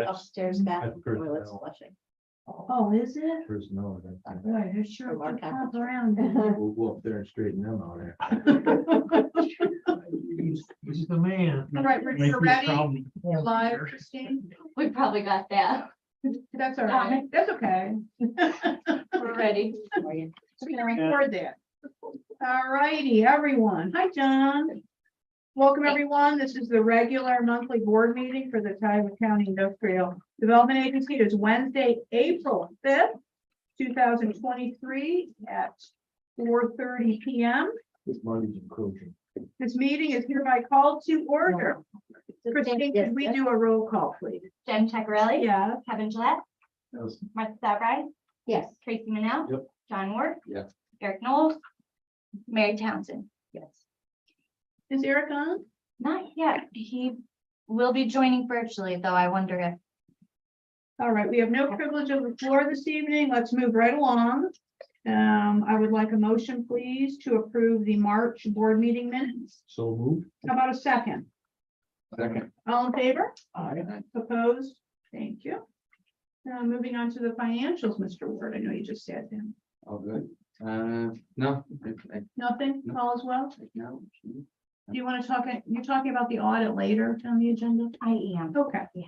upstairs bathroom That's toilets personnel. flushing. Oh, is it? Personnel. Boy, there's sure From our good conference stuff around. We'll go up there and straighten them out. He's the man. All right, we're ready. Live, Christine? We probably got that. That's all right. That's okay. We're ready. We can record that. All righty, everyone. Hi, John. Welcome, everyone. This is the regular monthly board meeting for the Tioga County Industrial Development Agency. It is Wednesday, April 5th, 2023 at 4:30 p.m. This money's encroaching. This meeting is hereby called to order. Christine, could we do a roll call, please? Jen Ceccarelli. Yeah. Kevin Gillette. Yes. Martha Sabright. Yes. Tracy Manell. Yep. John Ward. Yes. Eric Knowles. Mary Townsend. Yes. Is Eric on? Not yet. He will be joining virtually, though. I wonder if All right, we have no privilege of the floor this evening. Let's move right along. I would like a motion, please, to approve the March board meeting minutes. So moved. How about a second? Second. All in favor? Aye. Opposed? Thank you. Moving on to the financials, Mr. Ward. I know you just sat down. All good. No. Nothing? No. All is well? No. Do you want to talk, you're talking about the audit later on the agenda? I am. Okay. Yeah.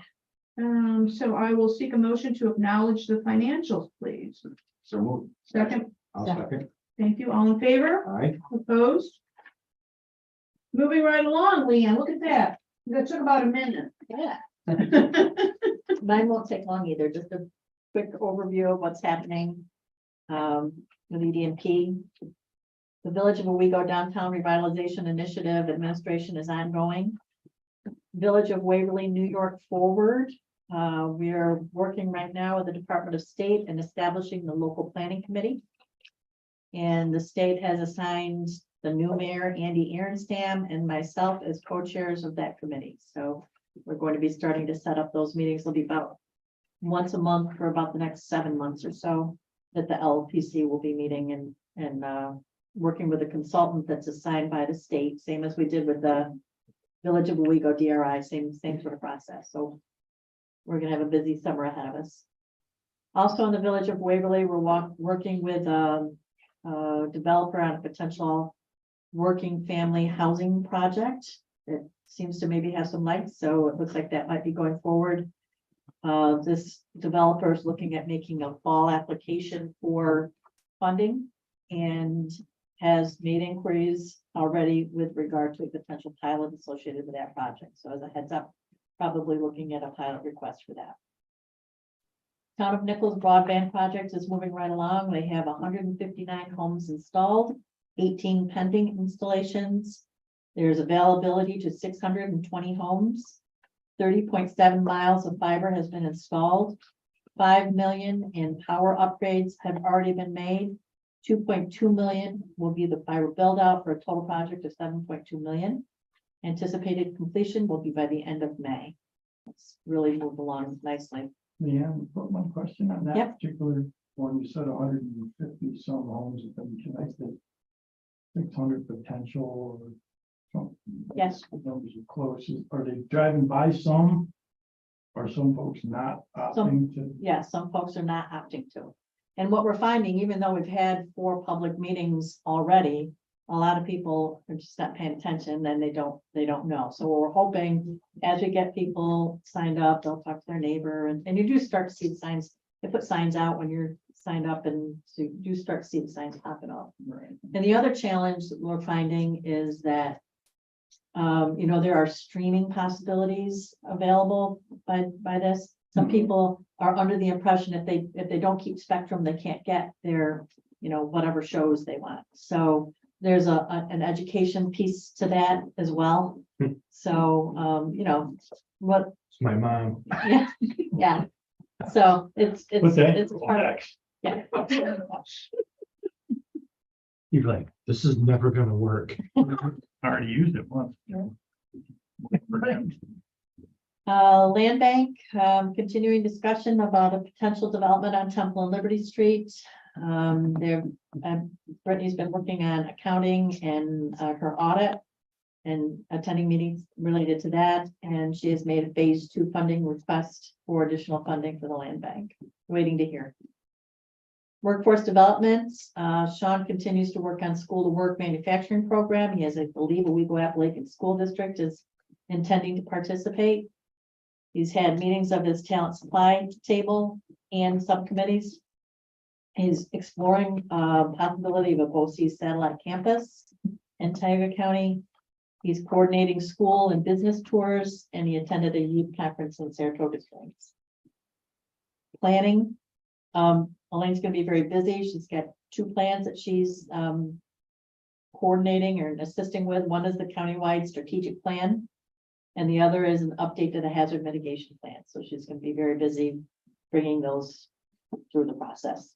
So I will seek a motion to acknowledge the financials, please. So moved. Second, I'll second. thank you. All in favor? Aye. Opposed? Moving right along, Leanne, look at that. That took about a minute. Yeah. Mine won't take long either, just a quick overview of what's happening with ED&P. The Village of Owego Downtown Revitalization Initiative Administration is ongoing. Village of Waverly, New York Forward. We are working right now with the Department of State and establishing the local planning committee. And the state has assigned the new mayor, Andy Aronstam, and myself as co-chairs of that committee. So we're going to be starting to set up those meetings. They'll be about once a month for about the next 7 months or so that the LPC will be meeting and working with a consultant that's assigned by the state, same as we did with the Village of Owego DRI, same sort of process. So we're gonna have a busy summer ahead of us. Also in the Village of Waverly, we're working with a developer on a potential working family housing project. It seems to maybe have some lights, so it looks like that might be going forward. This developer is looking at making a fall application for funding and has made inquiries already with regard to a potential pilot associated with that project. So as a heads up, probably looking at a pilot request for that. Town of Nichols broadband project is moving right along. They have 159 homes installed, 18 pending installations. There's availability to 620 homes. 30.7 miles of fiber has been installed. 5 million in power upgrades have already been made. 2.2 million will be the fiber build out for a total project of 7.2 million. Anticipated completion will be by the end of May. It's really moved along nicely. Yeah, put one question on that Yep. particular one. You said 150 some homes have been connected. 600 potential or some. Yes. Numbers are close. Are they driving by some? Are some folks not opting to? Yeah, some folks are not opting to. And what we're finding, even though we've had 4 public meetings already, a lot of people are just not paying attention and they don't know. So we're hoping as we get people signed up, they'll talk to their neighbor and you do start to see the signs. They put signs out when you're signed up and so you do start to see the signs popping up. Right. And the other challenge that we're finding is that, there are streaming possibilities available by this. Some people are under the impression if they don't keep Spectrum, they can't get their, whatever shows they want. So there's an education piece to that as well. So, what, It's my mom. yeah, yeah. So it's part of, yeah. You're like, this is never gonna work. I already used it once. Land bank, continuing discussion about a potential development on Temple and Liberty Street. Brittany's been working on accounting and her audit. and attending meetings related to that, and she has made a phase 2 funding request for additional funding for the land bank. Waiting to hear. Workforce development, Sean continues to work on school to work manufacturing program. He has, I believe, a Wego Appalachian School District is intending to participate. He's had meetings of his talent supply table and subcommittees. He's exploring possibility of a BOCES satellite campus in Tioga County. He's coordinating school and business tours, and he attended a youth conference in Saratoga Springs. Planning, Elaine's gonna be very busy. She's got 2 plans that she's coordinating or assisting with. One is the countywide strategic plan, and the other is an update to the hazard mitigation plan. So she's gonna be very busy bringing those through the process.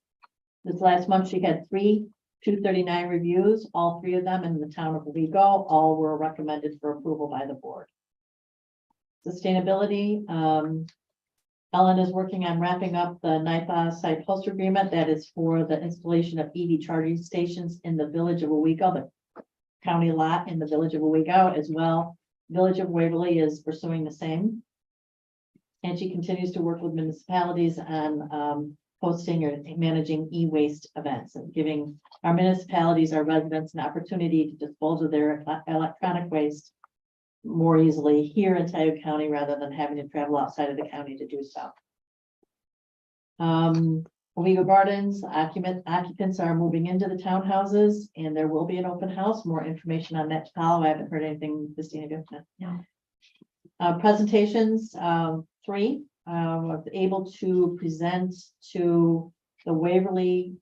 This last month, she had 3 239 reviews, all 3 of them in the town of Owego. All were recommended for approval by the board. Sustainability, Ellen is working on wrapping up the NIPA site host agreement that is for the installation of EV charging stations in the village of Owego, the county lot in the village of Owego as well. Village of Waverly is pursuing the same. And she continues to work with municipalities on hosting or managing e-waste events and giving our municipalities, our residents, an opportunity to dispose of their electronic waste more easily here in Tioga County rather than having to travel outside of the county to do so. Owego Gardens occupants are moving into the townhouses, and there will be an open house. More information on that to follow. I haven't heard anything, Christina. No. Presentations, 3. Was able to present to the Waverly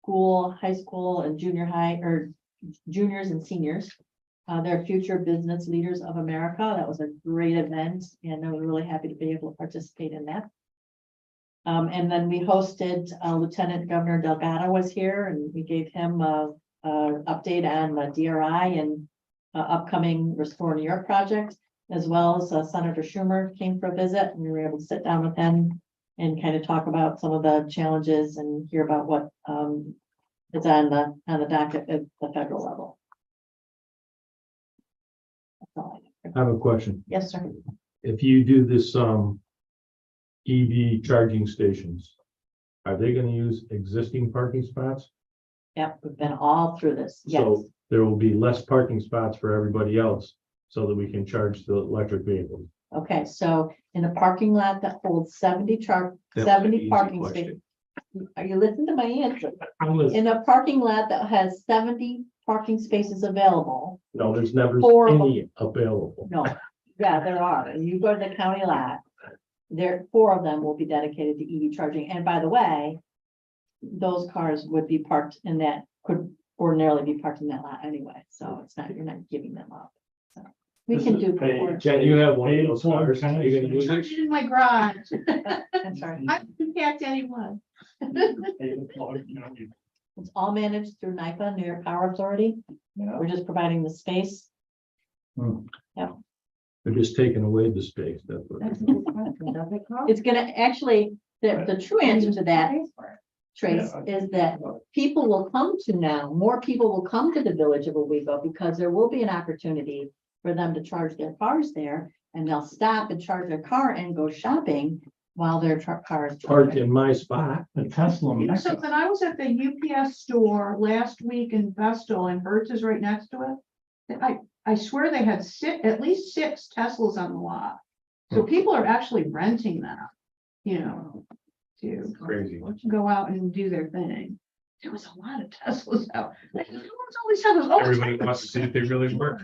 School, high school, and junior high, or juniors and seniors. Their future business leaders of America. That was a great event, and I was really happy to be able to participate in that. And then we hosted Lieutenant Governor Delgado was here, and we gave him a update on the DRI and upcoming Restore New York project, as well as Senator Schumer came for a visit, and we were able to sit down with him and kind of talk about some of the challenges and hear about what is on the docket at the federal level. That's all I I have a question. Yes, sir. If you do this, EV charging stations, are they gonna use existing parking spots? Yep, we've been all through this. Yes. So there will be less parking spots for everybody else so that we can charge the electric vehicles. Okay, so in a parking lot that holds 70 That was an 70 easy parking question. spaces. Are you listening to my answer? I'm listening. In a parking lot that has 70 parking spaces available, No, there's never 4 any available. no, yeah, there are. And you go to the county lot, 4 of them will be dedicated to EV charging. And by the way, those cars would be parked in that, could ordinarily be parked in that lot anyway. So it's not, you're not giving them up. So we This can is do. paid. Jen, you have one of those Paid for cars. Are you gonna use Put it? it in my garage. I'm sorry. I haven't packed anyone. It's all managed through NIPA, New York Power Authority. We're just providing the space. They're just taking away the space. That's what. It's gonna actually, the true answer to that, Trace, is that people will come to now, more people will come to the village of Owego because there will be an opportunity for them to charge their cars there, and they'll stop and charge their car and go shopping while their car is Parked charging. in my spot. The Tesla. You know Mecca. something, I was at the UPS store last week in Vestal, and Hertz is right next to it. And I swear they had at least 6 Teslas on the lot. So people are actually renting them, you know, to Crazy. go out and do their thing. There was a lot of Teslas out. Like, who owns all these Teslas? Oh, Everybody wants to see if they really work.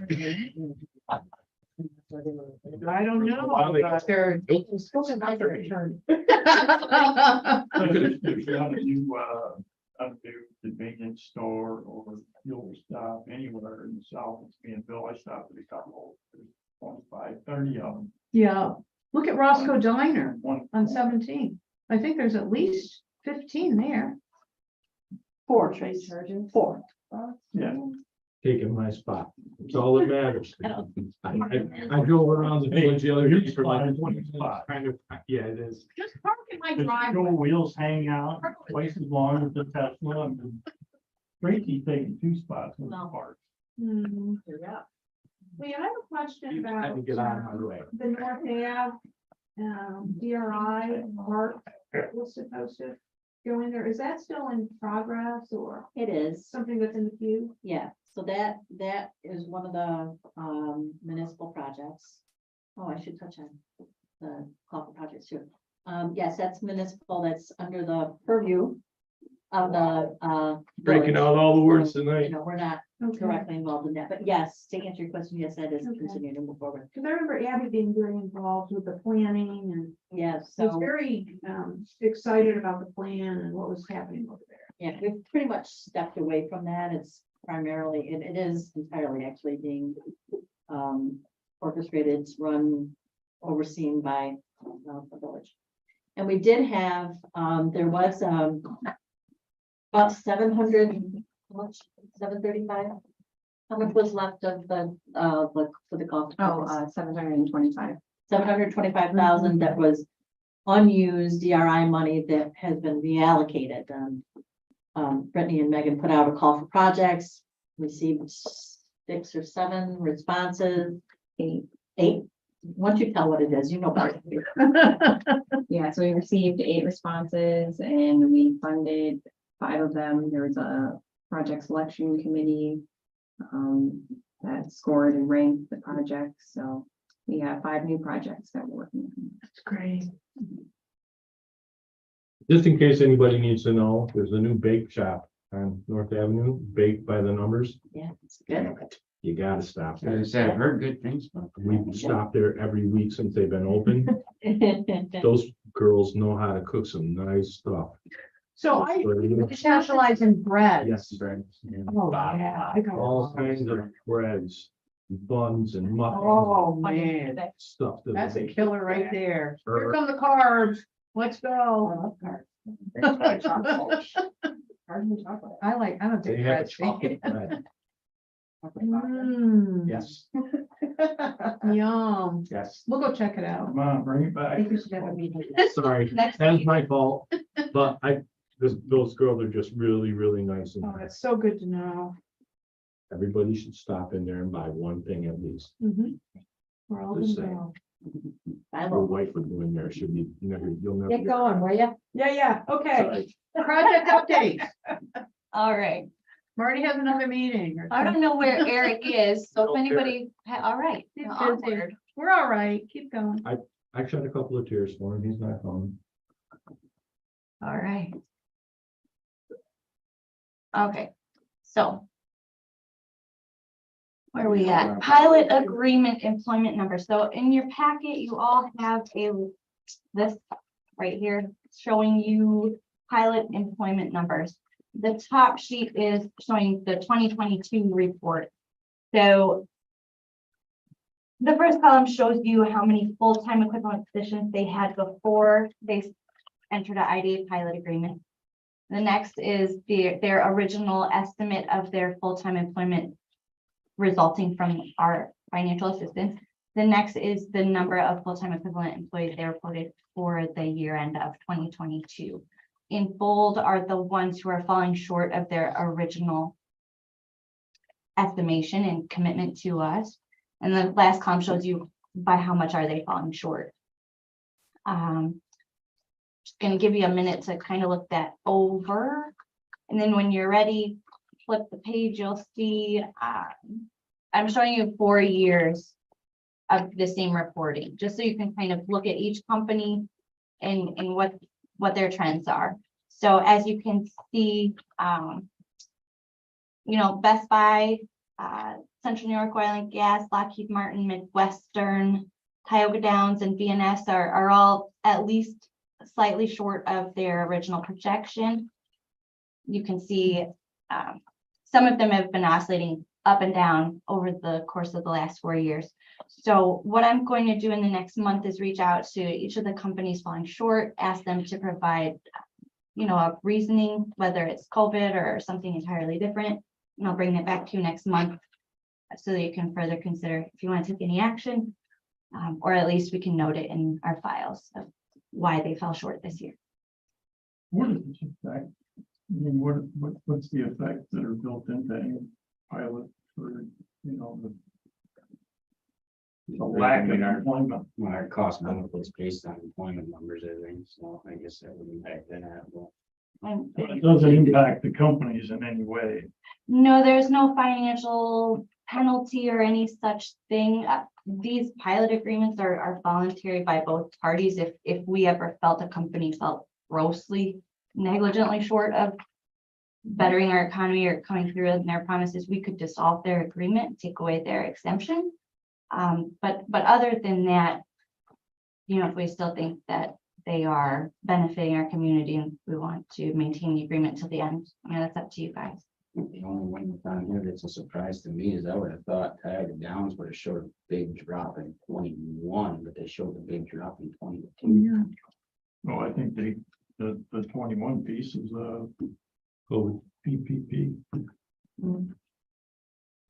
I don't know. Wow, they- but they're- If you have a new convenience store or fuel stop anywhere in the south, it's being built. I stopped at a couple, there's 25, 30 of them. Yeah, look at Roscoe Diner One on 17. I think there's at least 15 there. 4, Trace, 4. Yeah. Taking my spot. It's all that matters. I don't- I drove around the village the other day Hey, for like it's 20 fine. minutes, kind of, yeah, it is. Just park in my The driveway. fuel wheels hang out twice as long as the Tesla. And Tracy's taking 2 spots in the No. park. Hmm. Yeah. We have a question Had about to get out of my way. the North Ave, DRI work that was supposed to go in there. Is that still in progress or It is, something that's in the queue? yeah, so that is one of the municipal projects. Oh, I should touch on the call for projects too. Yes, that's municipal, that's under the purview of the Breaking village. out all the words So, tonight. we're not Okay. directly involved in that, but yes, to answer your question, yes, that is Okay. continuing to move forward. Because I remember Abby being very involved with the planning and Yes, was so, very excited about the plan and what was happening over there. yeah, we've pretty much stepped away from that. It's primarily, it is entirely actually being orchestrated, run, overseen by the village. And we did have, there was about 700, how much, 735? How much was left of the, for the call? Oh, 725. 725,000 that was unused DRI money that has been reallocated. Brittany and Megan put out a call for projects, received 6 or 7 responses. Eight. Once you tell what it is, you know about it. Yeah, so we received 8 responses and we funded 5 of them. There was a project selection committee that scored and ranked the projects. So we have 5 new projects that we're working on. That's great. Just in case anybody needs to know, there's a new bake shop on North Avenue, Baked by the Numbers. Yeah, it's good. You gotta stop I there. was saying, I've heard good things about We've stopped there every week since they've been open. Those girls know how to cook some nice stuff. So I specialize in bread. Yes, friends. Oh, yeah. I got All kinds of breads, buns and muffins, Oh, man. stuff. That's a killer right there. Here come the carbs. Let's go. I'm a They big have a bread chocolate fan. bread. Mm, Yes, yum. yes. We'll go check it out. Come on, bring it I back. think we should have a meeting. Sorry, Next that's my fault. But those girls are just really, really nice. Oh, And that's so good to know. everybody should stop in there and buy one thing at least. Mhm. We're all Just gonna saying. go. I Your will wife would go in there. She'll be, you'll never. get going, will you? Yeah, okay. Sorry. Project updates. All right. Marty has another meeting. or I don't know where Eric is, so if Okay. anybody, all right. He's busy. Onward. We're all right. Keep going. I shed a couple of tears for him. He's not home. All right. Okay, so. Where are we at? Pilot agreement employment number. So in your packet, you all have this right here showing you pilot employment numbers. The top sheet is showing the 2022 report. So the first column shows you how many full-time equivalent positions they had before they entered an IDA pilot agreement. The next is their original estimate of their full-time employment resulting from our financial assistance. The next is the number of full-time equivalent employees they reported for the year end of 2022. In bold are the ones who are falling short of their original estimation and commitment to us. And the last column shows you by how much are they falling short. Just gonna give you a minute to kind of look that over. And then when you're ready, flip the page, you'll see, I'm showing you 4 years of the same reporting, just so you can kind of look at each company and what their trends are. So as you can see, Best Buy, Central New York Oil and Gas, Lockheed Martin, Midwestern, Tioga Downs, and VNS are all at least slightly short of their original projection. You can see some of them have been oscillating up and down over the course of the last 4 years. So what I'm going to do in the next month is reach out to each of the companies falling short, ask them to provide, a reasoning, whether it's COVID or something entirely different. And I'll bring it back to you next month so that you can further consider if you want to take any action, or at least we can note it in our files of why they fell short this year. What is this effect? I mean, what's the effects that are built into any pilot for, the The lack of employment. Our cost benefits based on employment numbers, I think, so I guess that would impact that. Well, And But it doesn't impact the companies in any way. no, there's no financial penalty or any such thing. These pilot agreements are voluntary by both parties. If we ever felt a company felt grossly negligently short of bettering our economy or coming through in their promises, we could dissolve their agreement, take away their exemption. But other than that, you know, if we still think that they are benefiting our community and we want to maintain the agreement till the end, I mean, that's up to you guys. The only one down here that's a surprise to me is I would have thought Tioga Downs would have showed a big drop in 21, but they showed a big drop in 22. Yeah. Well, I think the 21 piece is COVID. PPP.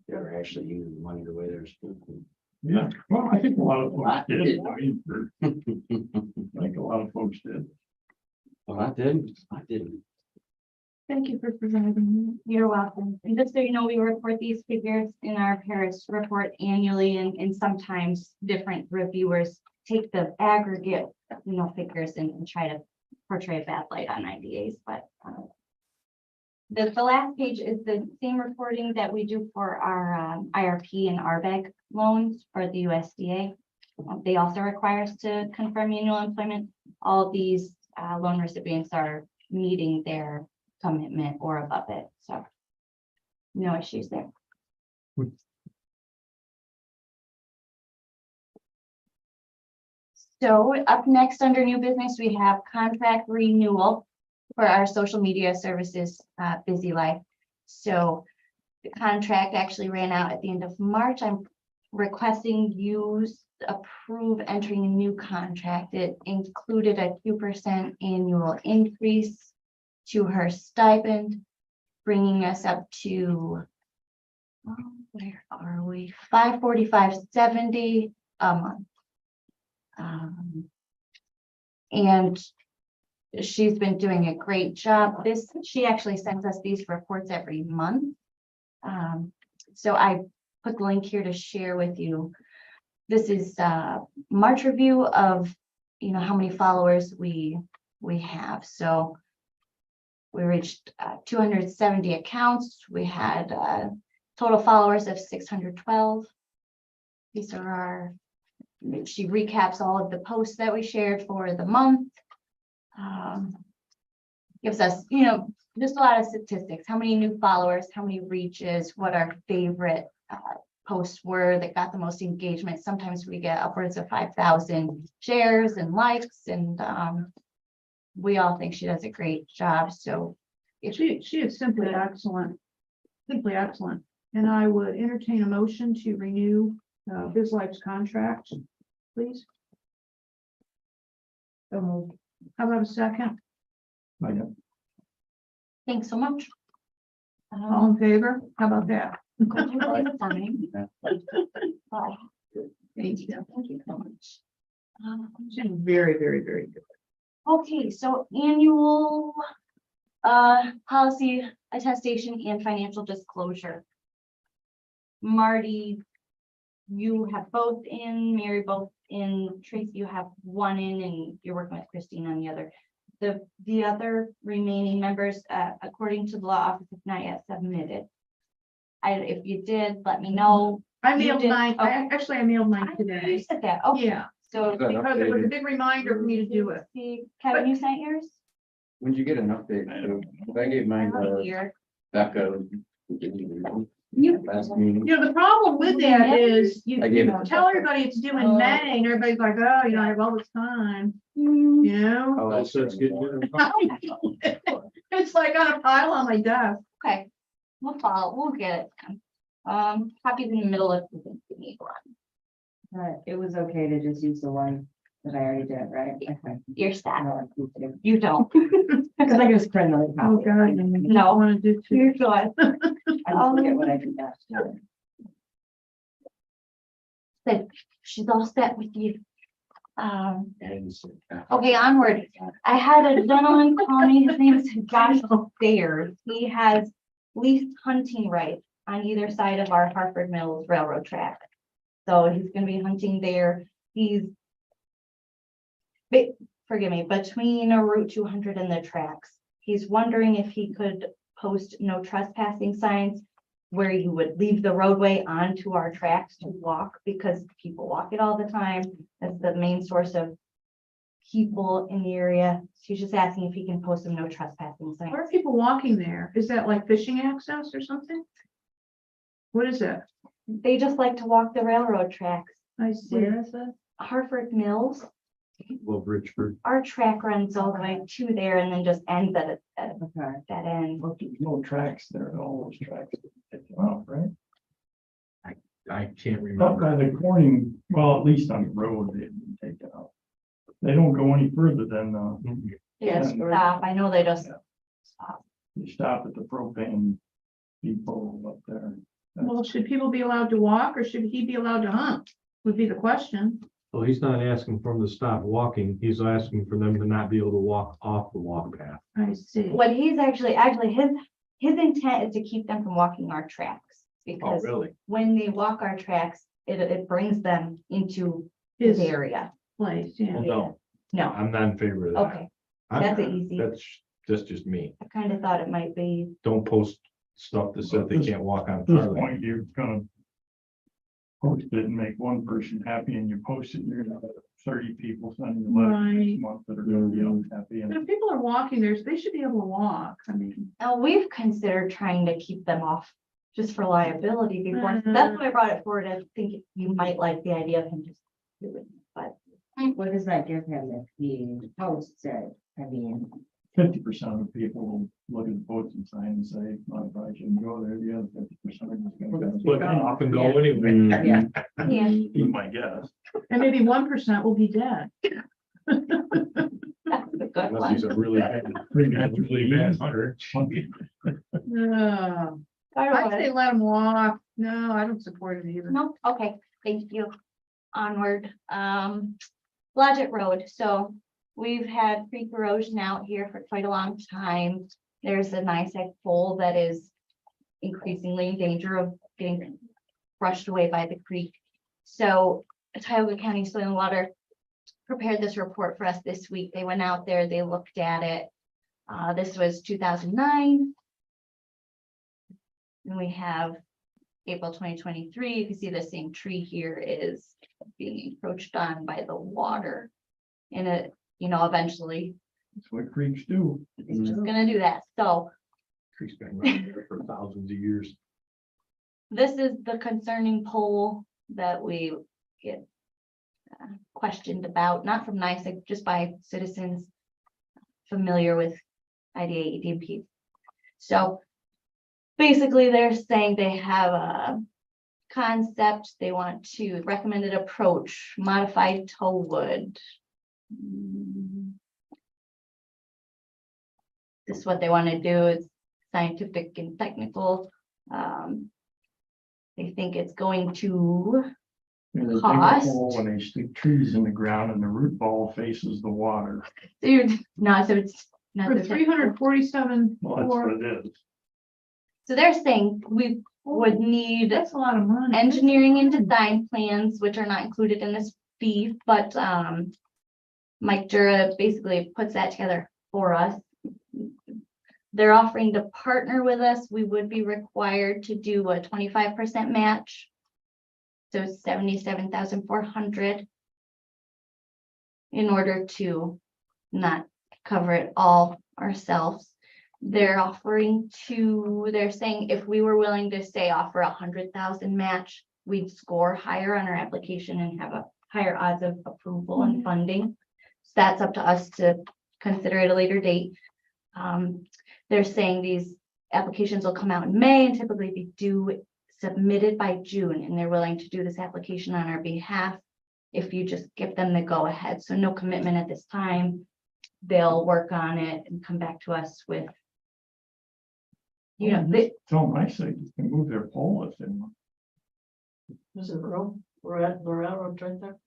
They were actually using money the way they're supposed to. Yeah, well, I think a lot of folks I did. did. I mean, I think a lot of folks did. Well, I didn't. Thank you for presenting. You're welcome. And just so you know, we report these figures in our Paris report annually, and sometimes different reviewers take the aggregate, figures and try to portray a bad light on IDAs, but the last page is the same reporting that we do for our IRP and RBEG loans for the USDA. They also require us to confirm annual employment. All these loan recipients are meeting their commitment or above it, so no issues there. So up next under new business, we have contract renewal for our social media services, Busy Life. So the contract actually ran out at the end of March. I'm requesting you approve entering a new contract. It included a 2% annual increase to her stipend, bringing us up to, where are we? $545.70 a month. And she's been doing a great job. She actually sends us these reports every month. So I put the link here to share with you. This is March review of, how many followers we have. So we reached 270 accounts. We had total followers of 612. These are she recaps all of the posts that we shared for the month. Gives us, just a lot of statistics, how many new followers, how many reaches, what our favorite posts were that got the most engagement. Sometimes we get upwards of 5,000 shares and likes, and we all think she does a great job. So She is simply excellent, and I would entertain a motion to renew Biz Life's contract, please. So moved. How about a second? thanks so much. All in favor? How about that? Bye. Thank you. Thank you so much. She's very, very, very good. Okay, so annual policy attestation and financial disclosure. Marty, you have both in, Mary both in, Tracy, you have one in, and you're working with Christine on the other. The other remaining members, according to the law office, have not yet submitted. If you did, let me know. I You mailed did- mine, okay. I mailed mine You today. said that, okay, Yeah, so. Good. because it was a big reminder for me to do it. See, Kevin, you sent yours? When did you get an update? I gave mine to Here. Becca. You- Last meeting. The problem with that is you I gave you it- tell everybody it's due in May and everybody's like, oh, I have all this time, Hmm. Oh, All sets getting good. It's like on a pile on my desk. Okay, we'll get it done. Copies in the middle if you need one. It was okay to just use the one that I already did, right? Okay. You're sad. No, You don't. because I just print another Oh, copy. God. No. I want to do too. You're good. I don't forget what I did last year. So she's all set with you. And Okay, onward. I had a gentleman call me, his name is Josh Sayers. He has leased hunting rights on either side of our Hartford Mills Railroad track. So he's gonna be hunting there. He's forgive me, between a Route 200 and the tracks. He's wondering if he could post no trespassing signs where you would leave the roadway onto our tracks to walk, because people walk it all the time. That's the main source of people in the area. She's just asking if he can post some no trespassing signs. Why are people walking there? Is that like fishing access or something? What is that? They just like to walk the railroad tracks. I see. Where is this? Hartford Mills, Love Richford. our track runs all the way to there and then just ends at Okay. that end. Look, there's no tracks there, all those tracks take them out, right? I can't Up remember. by the Corning, well, at least on the road, they didn't take it out. They don't go any further than, They just Yeah. stop. I know they just Yeah. stop. you stop at the propane depot up there. Well, should people be allowed to walk or should he be allowed to hunt? Would be the question. Well, he's not asking for them to stop walking. He's asking for them to not be able to walk off the walk path. I see. What he's actually his intent is to keep them from walking our tracks. Because really? when they walk our tracks, it brings them into his His area. place, yeah. Well, no, No, I'm not in favor of that. okay, I'm that's not. easy. That's just me. I kind of thought it might be, Don't post stuff that says they can't walk on. At this Target. point, you're gonna post it and make one person happy and you post it, you're gonna have 30 people sending you letters Right. next month that are gonna be unhappy. But And if people are walking there, they should be able to walk. I mean, we've considered trying to keep them off just for liability before. That's why I brought it forward. I think you might like the idea of him just doing it, but. What does that give him if he posts it? I mean, 50% of the people will look at the posting sign and say, "No, I probably shouldn't go there." The other 50% are just gonna go. Click off and go Yeah. anyway. yeah, Yeah, Be my guess. and maybe 1% will be dead. that's a good Unless he's one. a really bad, really bad hunter. I say let them walk. No, I don't support it either. No, okay, thank you. Onward, Blodgett Road, so we've had creek erosion out here for quite a long time. There's a nice egg pole that is increasingly in danger of getting brushed away by the creek. So Tioga County Soil and Water prepared this report for us this week. They went out there, they looked at it. This was 2009. And we have April 2023. You can see the same tree here is being encroached on by the water. And it, eventually That's what creeks do. it's just gonna do that. So Creek's been around there for thousands of years. this is the concerning poll that we get questioned about, not from NICEAG, just by citizens familiar with IDA EDP. So basically, they're saying they have a concept, they want to recommended approach, modified tow wood. This is what they want to do, is scientific and technical. They think it's going to, They dig a Cost. hole and they stick trees in the ground and the root ball faces the water. dude, no, so it's. not For the- 347, Well, that's what it is. So they're saying we would need that's a lot of money. engineering and design plans, which are not included in this fee, but Mike Jura basically puts that together for us. They're offering to partner with us. We would be required to do a 25% match. So 77,400 in order to not cover it all ourselves. They're saying if we were willing to say offer 100,000 match, we'd score higher on our application and have a higher odds of approval and funding. So that's up to us to consider at a later date. They're saying these applications will come out in May and typically be submitted by June, and they're willing to do this application on our behalf if you just give them the go ahead. So no commitment at this time. They'll work on it and come back to us with, Tell them I say you can move their pole if they want. There's a road, the railroad right there.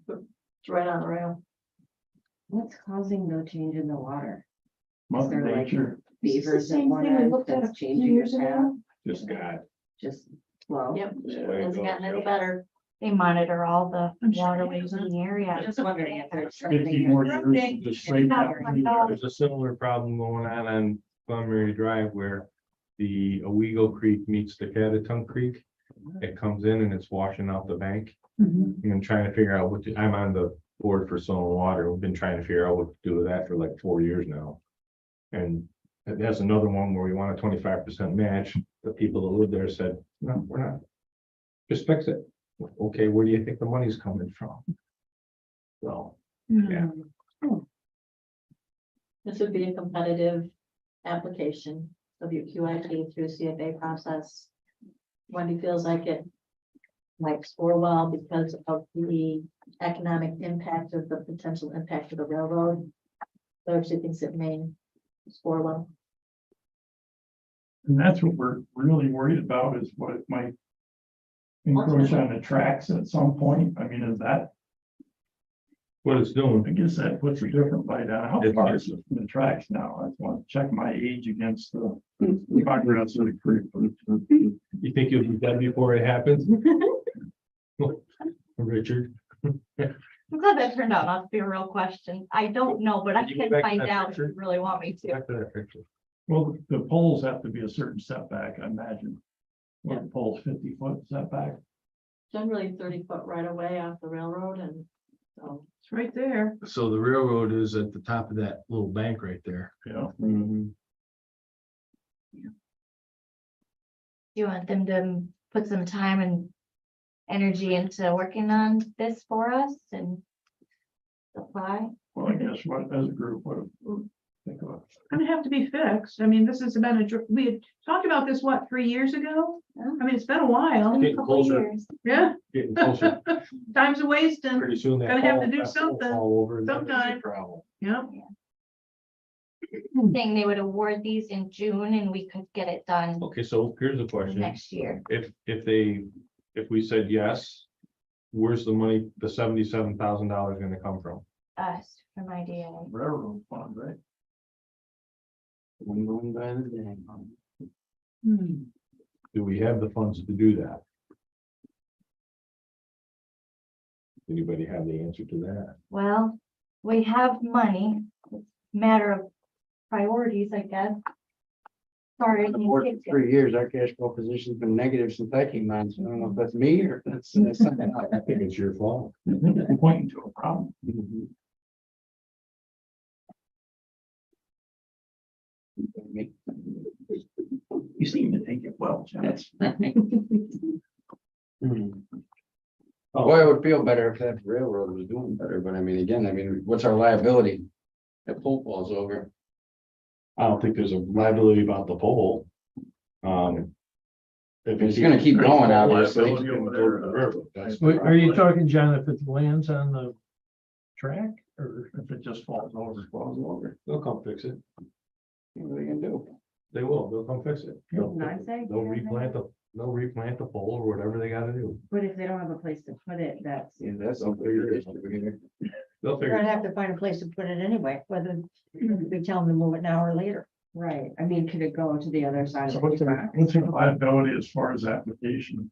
It's right on the rail. what's causing the change in the water? Mother there like- Nature, Beavers same at one thing we end looked at a that's few changing years the ago. path? Just God. Just Well, Yep, the way it hasn't goes, gotten any yep. better. They monitor all the I'm sure it waterways in the I'm area. just wondering if there's 50 something. more years, just straight down. There's a similar problem going on Glenmary Drive where the Owego Creek meets the Catatunk Creek. It comes in and it's washing out the bank. Mhm. And I'm trying to figure out I'm on the board for soil and water. We've been trying to figure out what to do with that for like 4 years now. And that's another one where we want a 25% match. The people that live there said, no, we're not. Just fix it. Okay, where do you think the money's coming from? So, yeah. This would be a competitive application of your QIP through CFA process. Wendy feels like it might score well because of the economic impact of the potential impact of the railroad. So she thinks it may score well. And that's what we're really worried about is what it might encroach on the tracks at some point. I mean, is that, What it's doing, I guess that puts a different light on how far is it from the tracks now? I just want to check my age against the progress of the creek. you think you'll be dead before it happens? Richard? I'm glad that turned out not to be a real question. I don't know, but I Can you can go back to find that out if you picture? really want me to. Back to that picture. Well, the poles have to be a certain setback, I imagine. Well, the pole's 50-foot setback. Generally 30-foot right away off the railroad and so. It's right there. So the railroad is at the top of that little bank right there. Yeah. Do you want them to put some time and energy into working on this for us and apply? Well, I guess what, as a group, what do we think of? Gonna have to be fixed. I mean, this has been we had talked about this, what, 3 years ago? I mean, it's been a while. In a Getting couple closer. years. Yeah, Getting closer. time's a wasting. Pretty soon that. Gonna have to pole- do that pole something fall over and then it's a sometime. problem. Yeah. Saying they would award these in June and we could get it done Okay, so here's a question. next year. If we said yes, where's the money, the $77,000 gonna come from? Us from IDA. Railroad fund, right? One going by the day. Hmm. Do we have the funds to do that? Anybody have the answer to that? Well, we have money. It's a matter of priorities, I guess. Sorry. I didn't For get to- 3 years, our cash flow position's been negative since I came on, so I don't know if that's me or if that's something else. I think it's your fault. I think you're pointing to a problem. Mhm. Me. You seem to think it well, John. That's right. Boy, it would feel better if that railroad was doing better, but I mean, again, what's our liability? That pole falls over. I don't think there's a liability about the pole. If It's gonna keep going, obviously. Liability over there. That's Wait, are you talking, John, if it lands on the track or? If it just falls over. They'll come fix it. What are they gonna do? They will, they'll come fix it. They'll Nice idea. they'll replant the pole or whatever they gotta do. But if they don't have a place to put it, that's, Yeah, that's a bigger issue here. They'll We're figure. gonna have to find a place to put it anyway, whether we tell them to move it now or later. right. I mean, could it go to the other side So of the what's track? the liability as far as application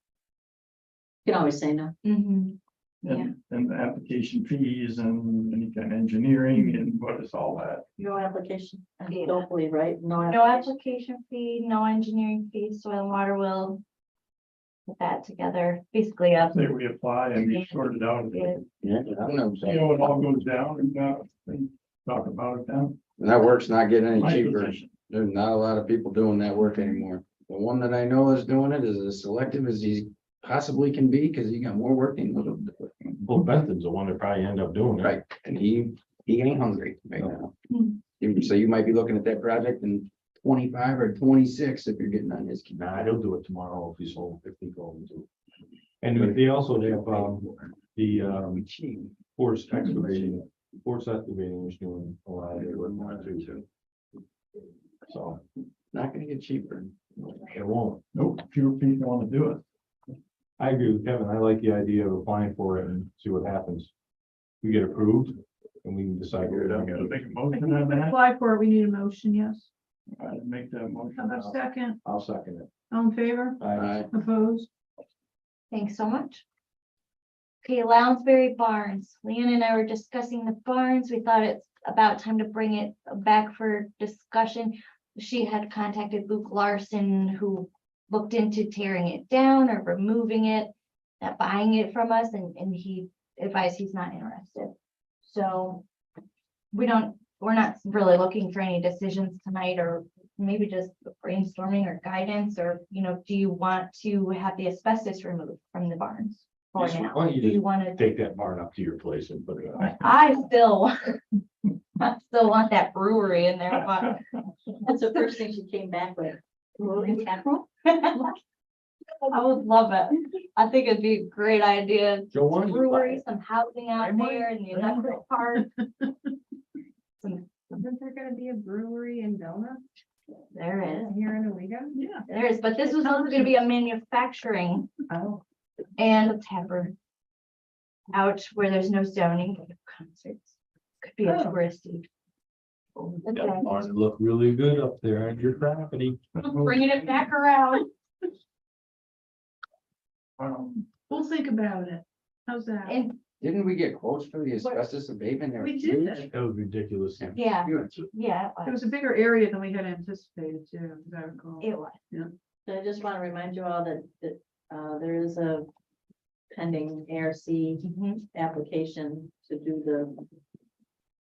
You can always say no. Mhm. and the application fees and any kind of engineering and what is all that? No application. I Yeah. don't believe, right? No. No application fee, no engineering fees, soil and water will put that together, basically up. Say we apply and we sort it out. Yeah. Yeah, I don't know. You know, it all goes down and talk about it down. And that work's not getting any My cheaper. position. There's not a lot of people doing that work anymore. The one that I know is doing it is as selective as he possibly can be, because he got more work than he would have. Well, Benton's the one that probably end up doing it. Right, and he ain't hungry right now. Hmm. So you might be looking at that project in 25 or 26 if you're getting on his. Nah, he'll do it tomorrow if he's home, if he goes to. And they also have, the, Force excavating is doing a lot of their work now too. So Not gonna get cheaper. it won't. Nope, fewer people want to do it. I agree with Kevin. I like the idea of applying for it and see what happens. We get approved and we can decide. I gotta make a I motion think on to that. apply for it, we need a motion, yes. I'd make that motion. How about now. second? I'll second it. All in favor? Aye. Opposed? Thanks so much. Okay, Lounsbury Barns. Leanne and I were discussing the barns. We thought it's about time to bring it back for discussion. She had contacted Luke Larson, who looked into tearing it down or removing it, not buying it from us, and he advised he's not interested. So we're not really looking for any decisions tonight, or maybe just brainstorming or guidance, or, do you want to have the asbestos removed from the barns for Yes, now? why don't you Do you just want to? Take that barn up to your place and put it on. I still want that brewery in there, but That's the first thing she came back with. Brewery capital? I would love it. I think it'd be a great idea. Joe, why don't you buy Brewery, it? some housing out there in the industrial park. Some, Isn't there gonna be a brewery in Belmont there is, here in Owego? Yeah. there is, but this was also gonna be a manufacturing Oh. and a tavern. Out where there's no zoning, concerts, could be a Oh. touristy. That barn look really good up there on your property. Bringing it back around. We'll think about it. How's that? And Didn't we get quotes for the asbestos abatement? They were We huge. did. That was ridiculous. yeah, Huge. yeah, It was a bigger area than we had anticipated too, as I recall. it was. So I just want to remind you all that there is a pending ARC Mhm. application to do the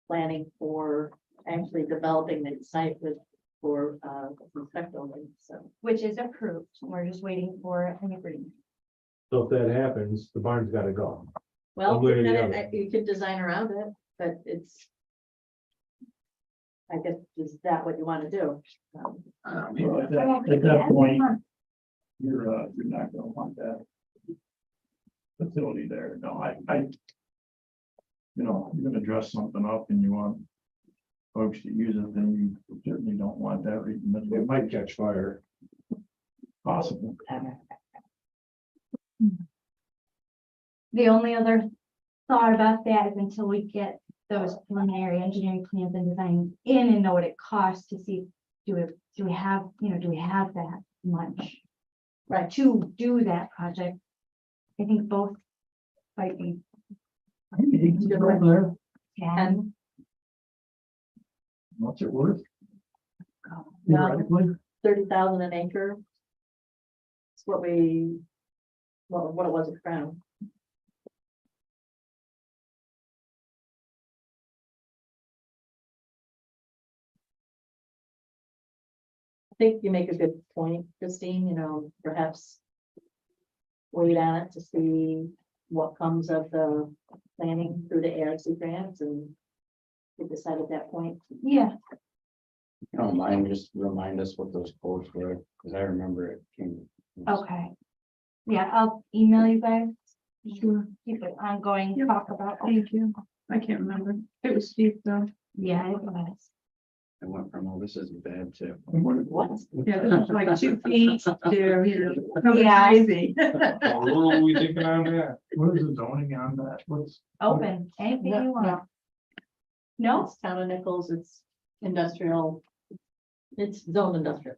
planning for actually developing the site for respect only, so. Which is approved. We're just waiting for an agreement. So if that happens, the barn's gotta go. Well, One way or the other. you could design around it, but it's. I guess, is that what you want to do? Well, at that point, you're not gonna want that facility there. No, you're gonna dress something up and you want folks to use it, then you certainly don't want that. It might catch fire. Possible. The only other thought about that is until we get those preliminary engineering plans and designs in and know what it costs to see, do we have that much? Right. To do that project. I think both might be There, 10. what's it worth? Well, Theoretically, 30,000 an acre. It's what what it was at Crown. I think you make a good point, Christine, perhaps wait on it to see what comes of the planning through the ARC grants and we decide at that point. Yeah, I don't mind, just remind us what those quotes were, because I remember it came. okay. Yeah, I'll email you guys. Sure. Keep it ongoing, talk about. Thank you. I can't remember. It was steep though. Yeah, it was. I went from, oh, this isn't bad too. What? Yeah, this was like 2 feet to, Yeah. crazy. What are we thinking on that? what is the zoning on that? What's? Open, anything No, you want. No, It's town of Nichols, it's industrial. It's zone industrial.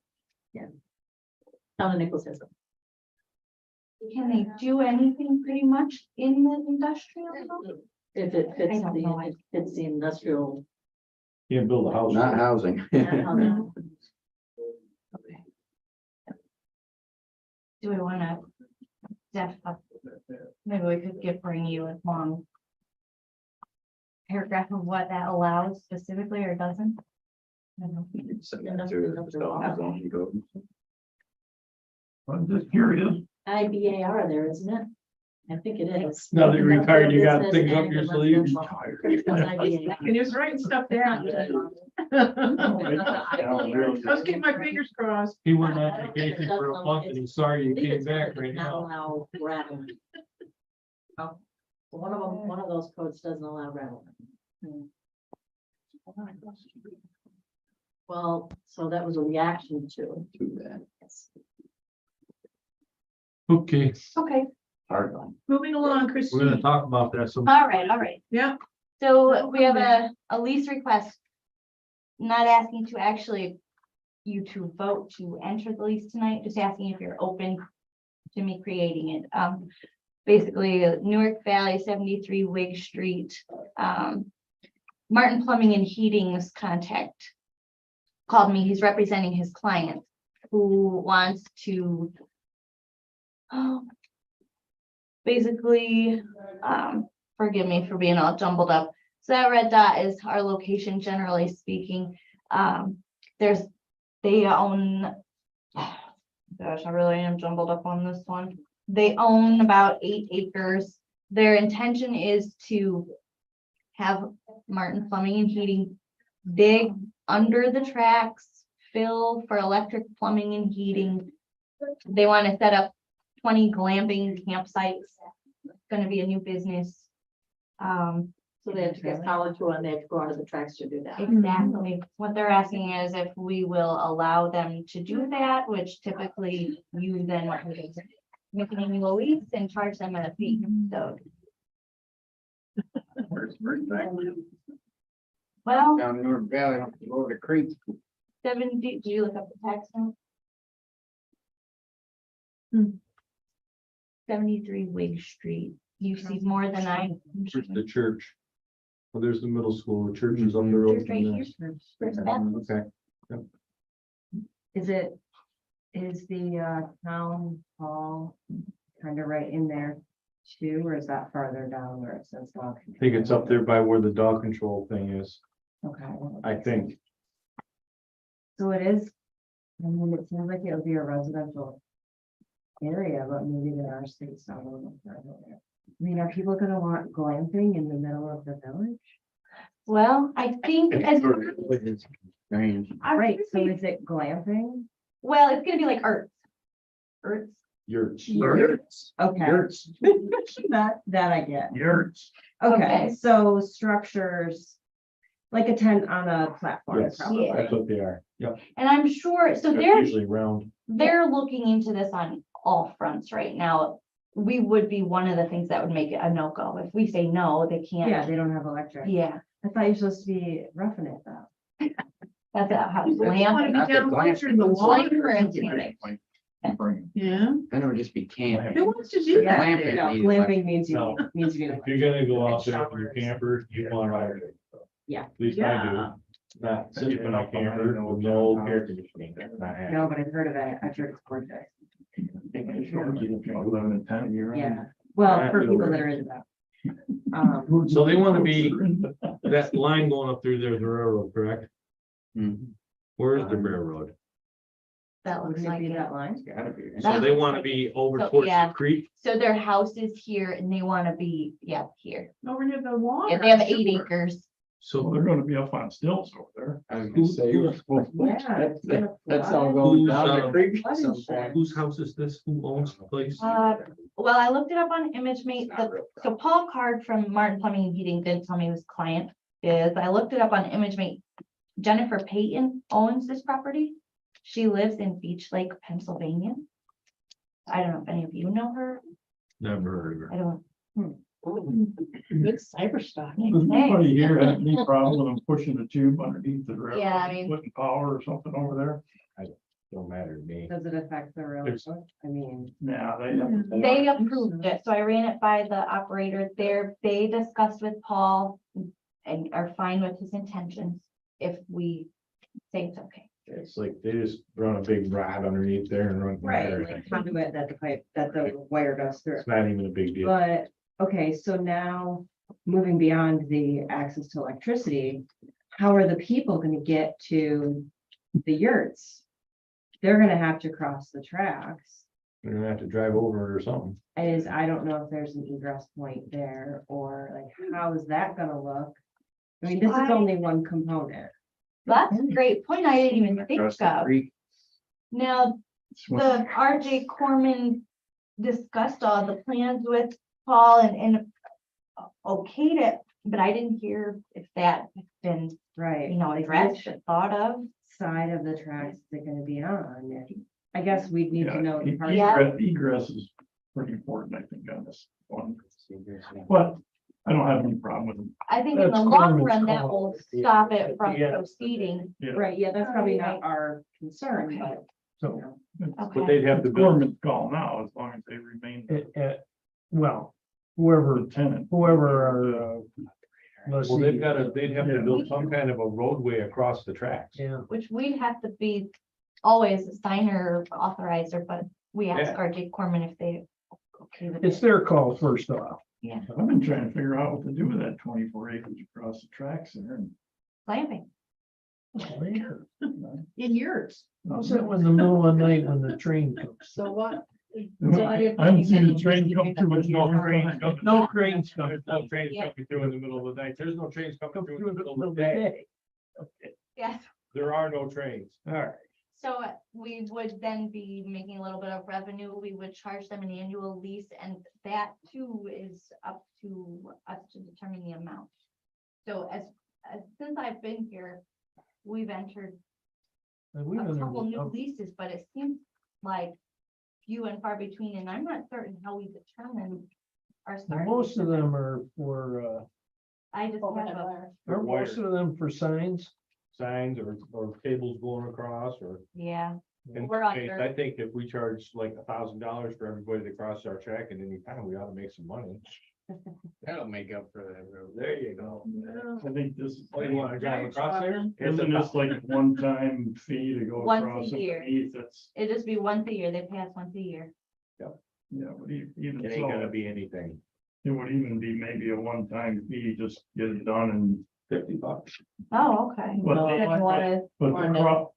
Yeah. Town of Nichols has it. can they do anything pretty much in the industrial zone? If it fits I don't know. it fits the industrial. Can't build a house. Not housing. Okay. Do we wanna? Maybe we could bring you a long paragraph of what that allows specifically or doesn't. I don't know. Send that to the zoning code. I'm just curious. IBAR there, isn't it? I think it is. Now that you're retired, you got It says things up ag your and sleeve. residential. It's IBAR. And you're writing stuff down. Let's keep my fingers crossed. He went on vacation for a month and he's sorry you came back right Not now. allow gravel. Oh, one of those codes doesn't allow gravel. Well, so that was a reaction to. To that, Okay, Okay, hard line. Moving along, we're gonna Christine. talk about that some. all right. Yeah. So we have a lease request. Not asking to actually you to vote to enter the lease tonight, just asking if you're open to me creating it. basically Newark Valley, 73 Wig Street. Martin Plumbing and Heating's contact called me. He's representing his client who wants to basically, forgive me for being all jumbled up. So that red dot is our location, generally speaking. They own, gosh, I really am jumbled up on this one. They own about 8 acres. Their intention is to have Martin Plumbing and Heating dig under the tracks, fill for electric plumbing and heating. They want to set up 20 glamping campsites. It's gonna be a new business. So they have to get power to and they have to go onto the tracks to do that. Exactly. What they're asking is if we will allow them to do that, which typically you then make an annual lease and charge them a fee. So, Where's that? well, Down North Valley, over the creek. 70, do you look up the tax note? 73 Wig Street. You see more than I. Where's the church? Well, there's the middle school, the church is on the road. Just right here. First step. Okay, Is the town hall kind of right in there too, or is that farther down where it says dog? I think it's up there by where the dog control thing is, Okay. I think. So it is, I mean, it seems like it would be a residential area, but maybe there are streets down a little further there. I mean, are people gonna want glamping in the middle of the village? Well, I think as, Strange. Right, so is it glamping? well, it's gonna be like Earth. Earth. Yurts. Yurts. Okay, Yurts. that I get. Yurts. Okay, Okay. so structures like a tent on a platform, Yes, probably. that's what they are. Yep. And I'm sure, so They're they're usually round. looking into this on all fronts right now. We would be one of the things that would make it a no-go. If we say no, they Yeah, can't. they don't have electric. Yeah, I thought you're supposed to be roughing it though. that's how You want lamp. to be down closer to the water. Yeah. Then it would just be camping. Who wants to do that? Glamping No, needs glamping means you, No. means you. If you're gonna go out there with your camper, you want to. Yeah. At least I do. Not sitting in my camper with no air conditioning. Not happening. No, but I've heard of it. I've heard it's gorgeous. Yeah. Yeah, well, for people that are into that. So they want to be, that line going up through there is the railroad, correct? Mhm. Where is the railroad? That Would looks it like be it. that line? It's gotta be. So they want to be over So, towards yeah. the creek? So their house is here and they want to be, yeah, here. Over near the water. Yeah, they have 8 sure. acres. So So they're gonna be up on stilts over there. I was gonna say, Yeah. that's all going Who's, down the creek Flood sometime. insurance. whose house is this? Who owns the place? Well, I looked it up on ImageMate. So Paul Card from Martin Plumbing and Heating didn't tell me who his client is. I looked it up on ImageMate. Jennifer Payton owns this property. She lives in Beach Lake, Pennsylvania. I don't know if any of you know her. Never heard of her. I don't. Good cyber stock. Does anybody here have any problem with them pushing the tube underneath the railroad? Yeah, I mean- Putting power or something over there? Don't matter to me. Does it affect the railroad? It's- I mean, Nah, they have. They approved it, so I ran it by the operator there. They discussed with Paul and are fine with his intentions if we say it's okay. It's like they just run a big rod underneath there and run. right, like conduit that the pipe, that the wire goes through. It's not even a big deal. But, okay, so now moving beyond the access to electricity, how are the people gonna get to the yurts? They're gonna have to cross the tracks. They're gonna have to drive over it or something. I don't know if there's an egress point there or like, how is that gonna look? I mean, this is only one component. That's a great point. I didn't even think Across the of. creek. Now, the RJ Corman discussed all the plans with Paul and okayed it, but I didn't hear if that has been, Right. addressed or thought of. Side of the tracks they're gonna be on. I guess we'd need to know. the parts- Yeah. Egress is pretty important, I think, on this one. But I don't have any problem with them. I think in the That's long Corman's run, that call. will stop it from Yeah. proceeding. Yeah. Right, yeah, that's probably not our concern, but. So you know. But Okay. they'd have to The build, government call now, as long as they remain. at well, whoever, Lieutenant. our, let's Well, see. they'd have to build some kind of a roadway across the tracks. Yeah, Which we'd have to be always a signer or authorizer, but we asked Yeah. RJ Corman if they. Okay with it's it. their call first off. I've been trying to figure out what to do with that 24 acres across the tracks there. and, Glamping. In yours. How's that when the middle of the night when the train comes? So what? I haven't seen the train come through. There's no trains coming. No trains coming. There's no trains Yeah. coming through in the middle of the night. There's no trains coming Come through through in the the middle of the day. day. Yes. There are no trains. All right. So we would then be making a little bit of revenue. We would charge them an annual lease, and that too is up to us to determine the amount. So since I've been here, we've entered And we've a been couple new in- leases, but it seems like few and far between, and I'm not certain how we determine our start. most of them are for, I just have Overhead a, wire. are most of them for signs? Signs or cables going across or. yeah, in We're this case, under. I think if we charge like $1,000 for everybody to cross our track and any time, we ought to make some money. That'll make up for that road. There you go. I think this is. Oh, you wanna drive across there? Isn't this like a one-time fee to go Once a across year. underneath? That's, it'd just be once a year. They pay us once a year. yeah, but even It ain't gonna so, be anything. it would even be maybe a one-time fee, just get it done and. $50. Oh, okay. But No, the- If you wanna- But Or the no. crop.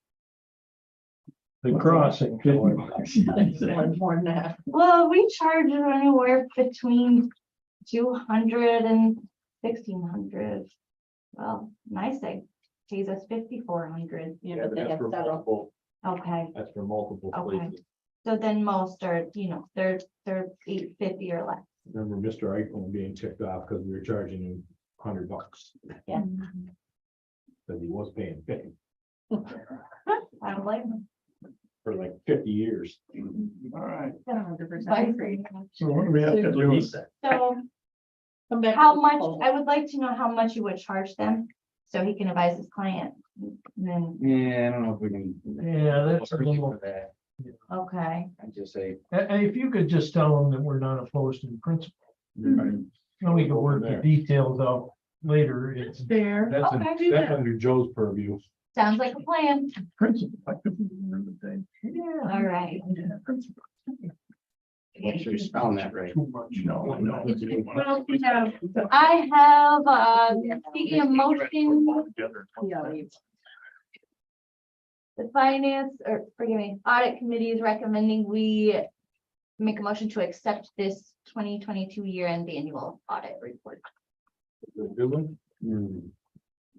The crossing. More than that. Well, we charge anywhere between 200 and 1,600. Well, nice thing, pays us 5,400. Yeah, Yeah, but but they that's have for several. multiple, Okay, that's for multiple Okay. places. so then most are, they're 850 or less. Remember Mr. Eichmann being ticked off because we were charging him $100 Yeah, that he was paying 50 I don't blame them. for like 50 years. All right, 100% agree. so what do we have to do? So Come back. how with much, proposal. I would like to know how much you would charge them, so he can advise his client. And then, Yeah, I don't know if we can. Yeah, that's a little- For that. okay, I just say. If you could just tell them that we're not opposed in principle, Right. then we can work the There. details out later. It's, Fair. That's, Okay. that's under Joe's purview. sounds like a plan. Principal, I couldn't remember the day. yeah. All right. Yeah, principal. Make sure you're spelling that right. Too much. No, I know. What else we have? I have, speaking of motion, Yeah, we- the finance, or forgive me, audit committee is recommending we make a motion to accept this 2022 year-end annual audit report. Good one.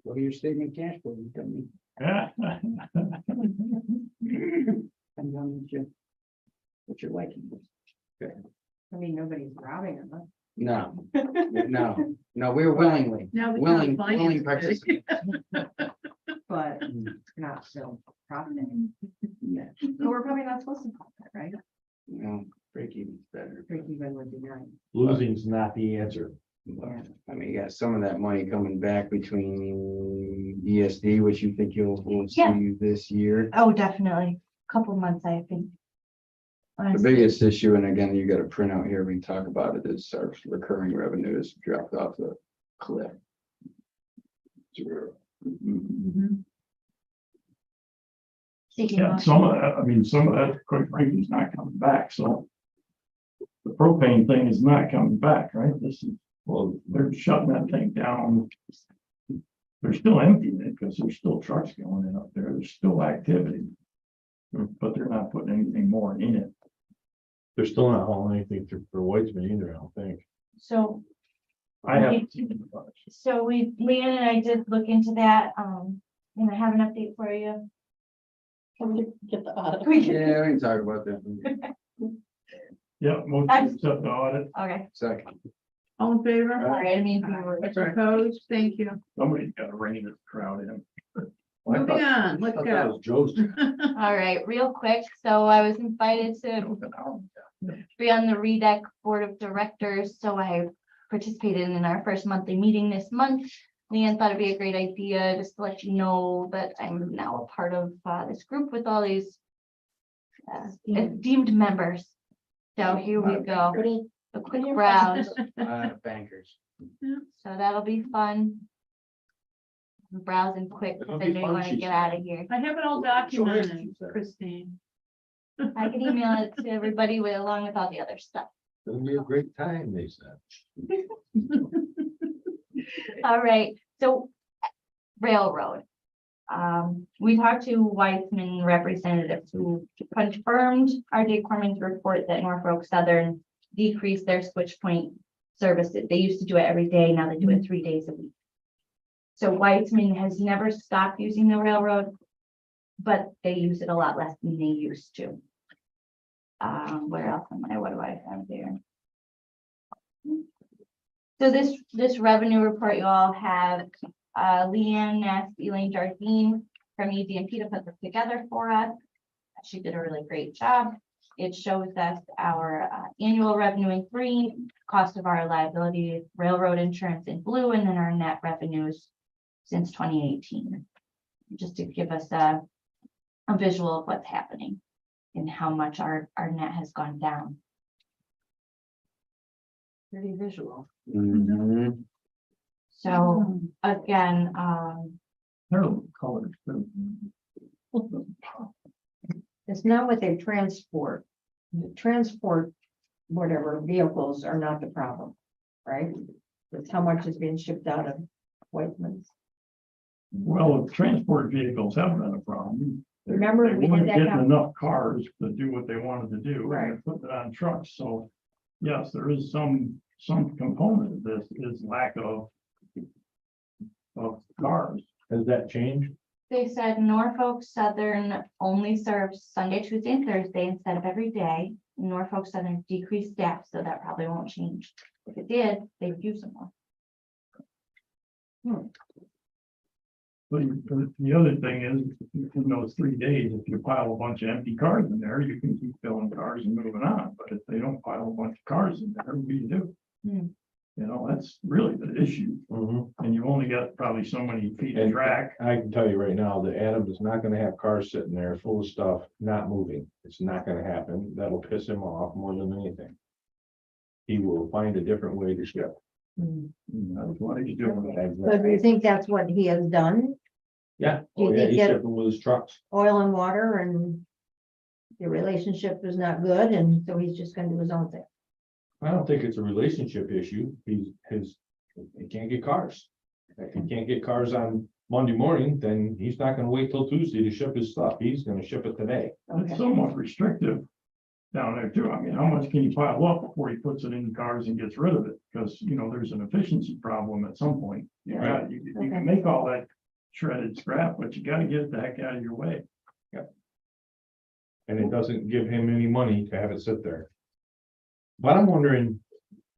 What are your statement cash flow? You tell me. I'm done with you. What you're liking. I mean, nobody's robbing them. No, no, we're willingly, Now the willing finance participants. But not still profiting. Yeah, So we're probably not supposed to profit, right? you know, break even's better. Break even would be nice. Losing's not the answer. But, I mean, you got some of that money coming back between ESD, which you think will Yeah. see this year. Oh, definitely. Couple months, I think. The biggest issue, and again, you got a printout here, we can talk about it, is our recurring revenues dropped off the cliff. Zero. Speaking Yeah, of, some of that, I mean, some of that, quite frankly, is not coming back, so. The propane thing is not coming back, right? This is, well, they're shutting that thing down. They're still emptying it because there's still trucks going in up there. There's still activity. But they're not putting anything more in it. They're still not hauling anything through for Whitesman either, I don't think. so, I haven't seen it much. so Leanne and I did look into that, and I have an update for you. Can we get the audit? Yeah, we can talk about that. Yeah, most of it's up to audit. Okay, Second. All in favor? all right, I mean, we were- Opposed? Thank you. Somebody's got to rein this crowd in. Moving on, I let's thought that go. was Joe's. all right, real quick, so I was invited to be on the REDEC Board of Directors, so I participated in our first monthly meeting this month. Leanne thought it'd be a great idea just to let you know that I'm now a part of this group with all these esteemed members. So here we go. a quick browse, Bankers. so that'll be fun. Browsing quick, It'll because I be know you fun, want to she get said. out of here. I have it all documented, Christine. I can email it to everybody with, along with all the other stuff. It'll be a great time, they said. All right, so railroad. We talked to Weissman representatives who confirmed R.J. Corman's report that Norfolk Southern decreased their switch point services. They used to do it every day, now they do it 3 days a week. So Weissman has never stopped using the railroad, but they use it a lot less than they used to. Where else am I? What do I have there? So this revenue report you all have, Leanne Ness, Elaine Jardine from EDMP to put this together for us. She did a really great job. It shows us our annual revenue in green, cost of our liability, railroad insurance in blue, and then our net revenues since 2018. Just to give us a visual of what's happening and how much our net has gone down. Pretty visual. Mhm. So again, Terrible colors. too. It's not what they transport. The transport, whatever vehicles are not the problem, right? It's how much is being shipped out of Whiteman's. Well, transport vehicles have been a problem. They- Remember they we did weren't that getting con- enough cars to do what they wanted to do. Right. And put it on trucks, so yes, there is some component of this is lack of cars. Has that changed? they said Norfolk Southern only serves Sunday, Tuesday, and Thursday instead of every day. Norfolk Southern decreased staff, so that probably won't change. If it did, they would use them more. But the other thing is, in those 3 days, if you pile a bunch of empty cars in there, you can keep filling cars and moving on, but if they don't pile a bunch of cars in there, what do you do? Hmm. You know, that's really the issue, and you only got probably so many feet of And track. I can tell you right now, that Adam is not gonna have cars sitting there full of stuff, not moving. It's not gonna happen. That'll piss him off more than anything. He will find a different way to ship. That's what he's doing. So do you think that's what he has done? Yeah, Do you oh yeah, think he's that- shipping with his trucks. Oil and water and the relationship is not good, and so he's just gonna do his own thing. I don't think it's a relationship issue. He can't get cars. If he can't get cars on Monday morning, then he's not gonna wait till Tuesday to ship his stuff. He's gonna ship it today. It's somewhat restrictive down there too. I mean, how much can you pile up before he puts it in cars and gets rid of it? Because, you know, there's an efficiency problem at some point. You can make all that shredded scrap, but you gotta get it the heck out of your way. And it doesn't give him any money to have it sit there. But I'm wondering,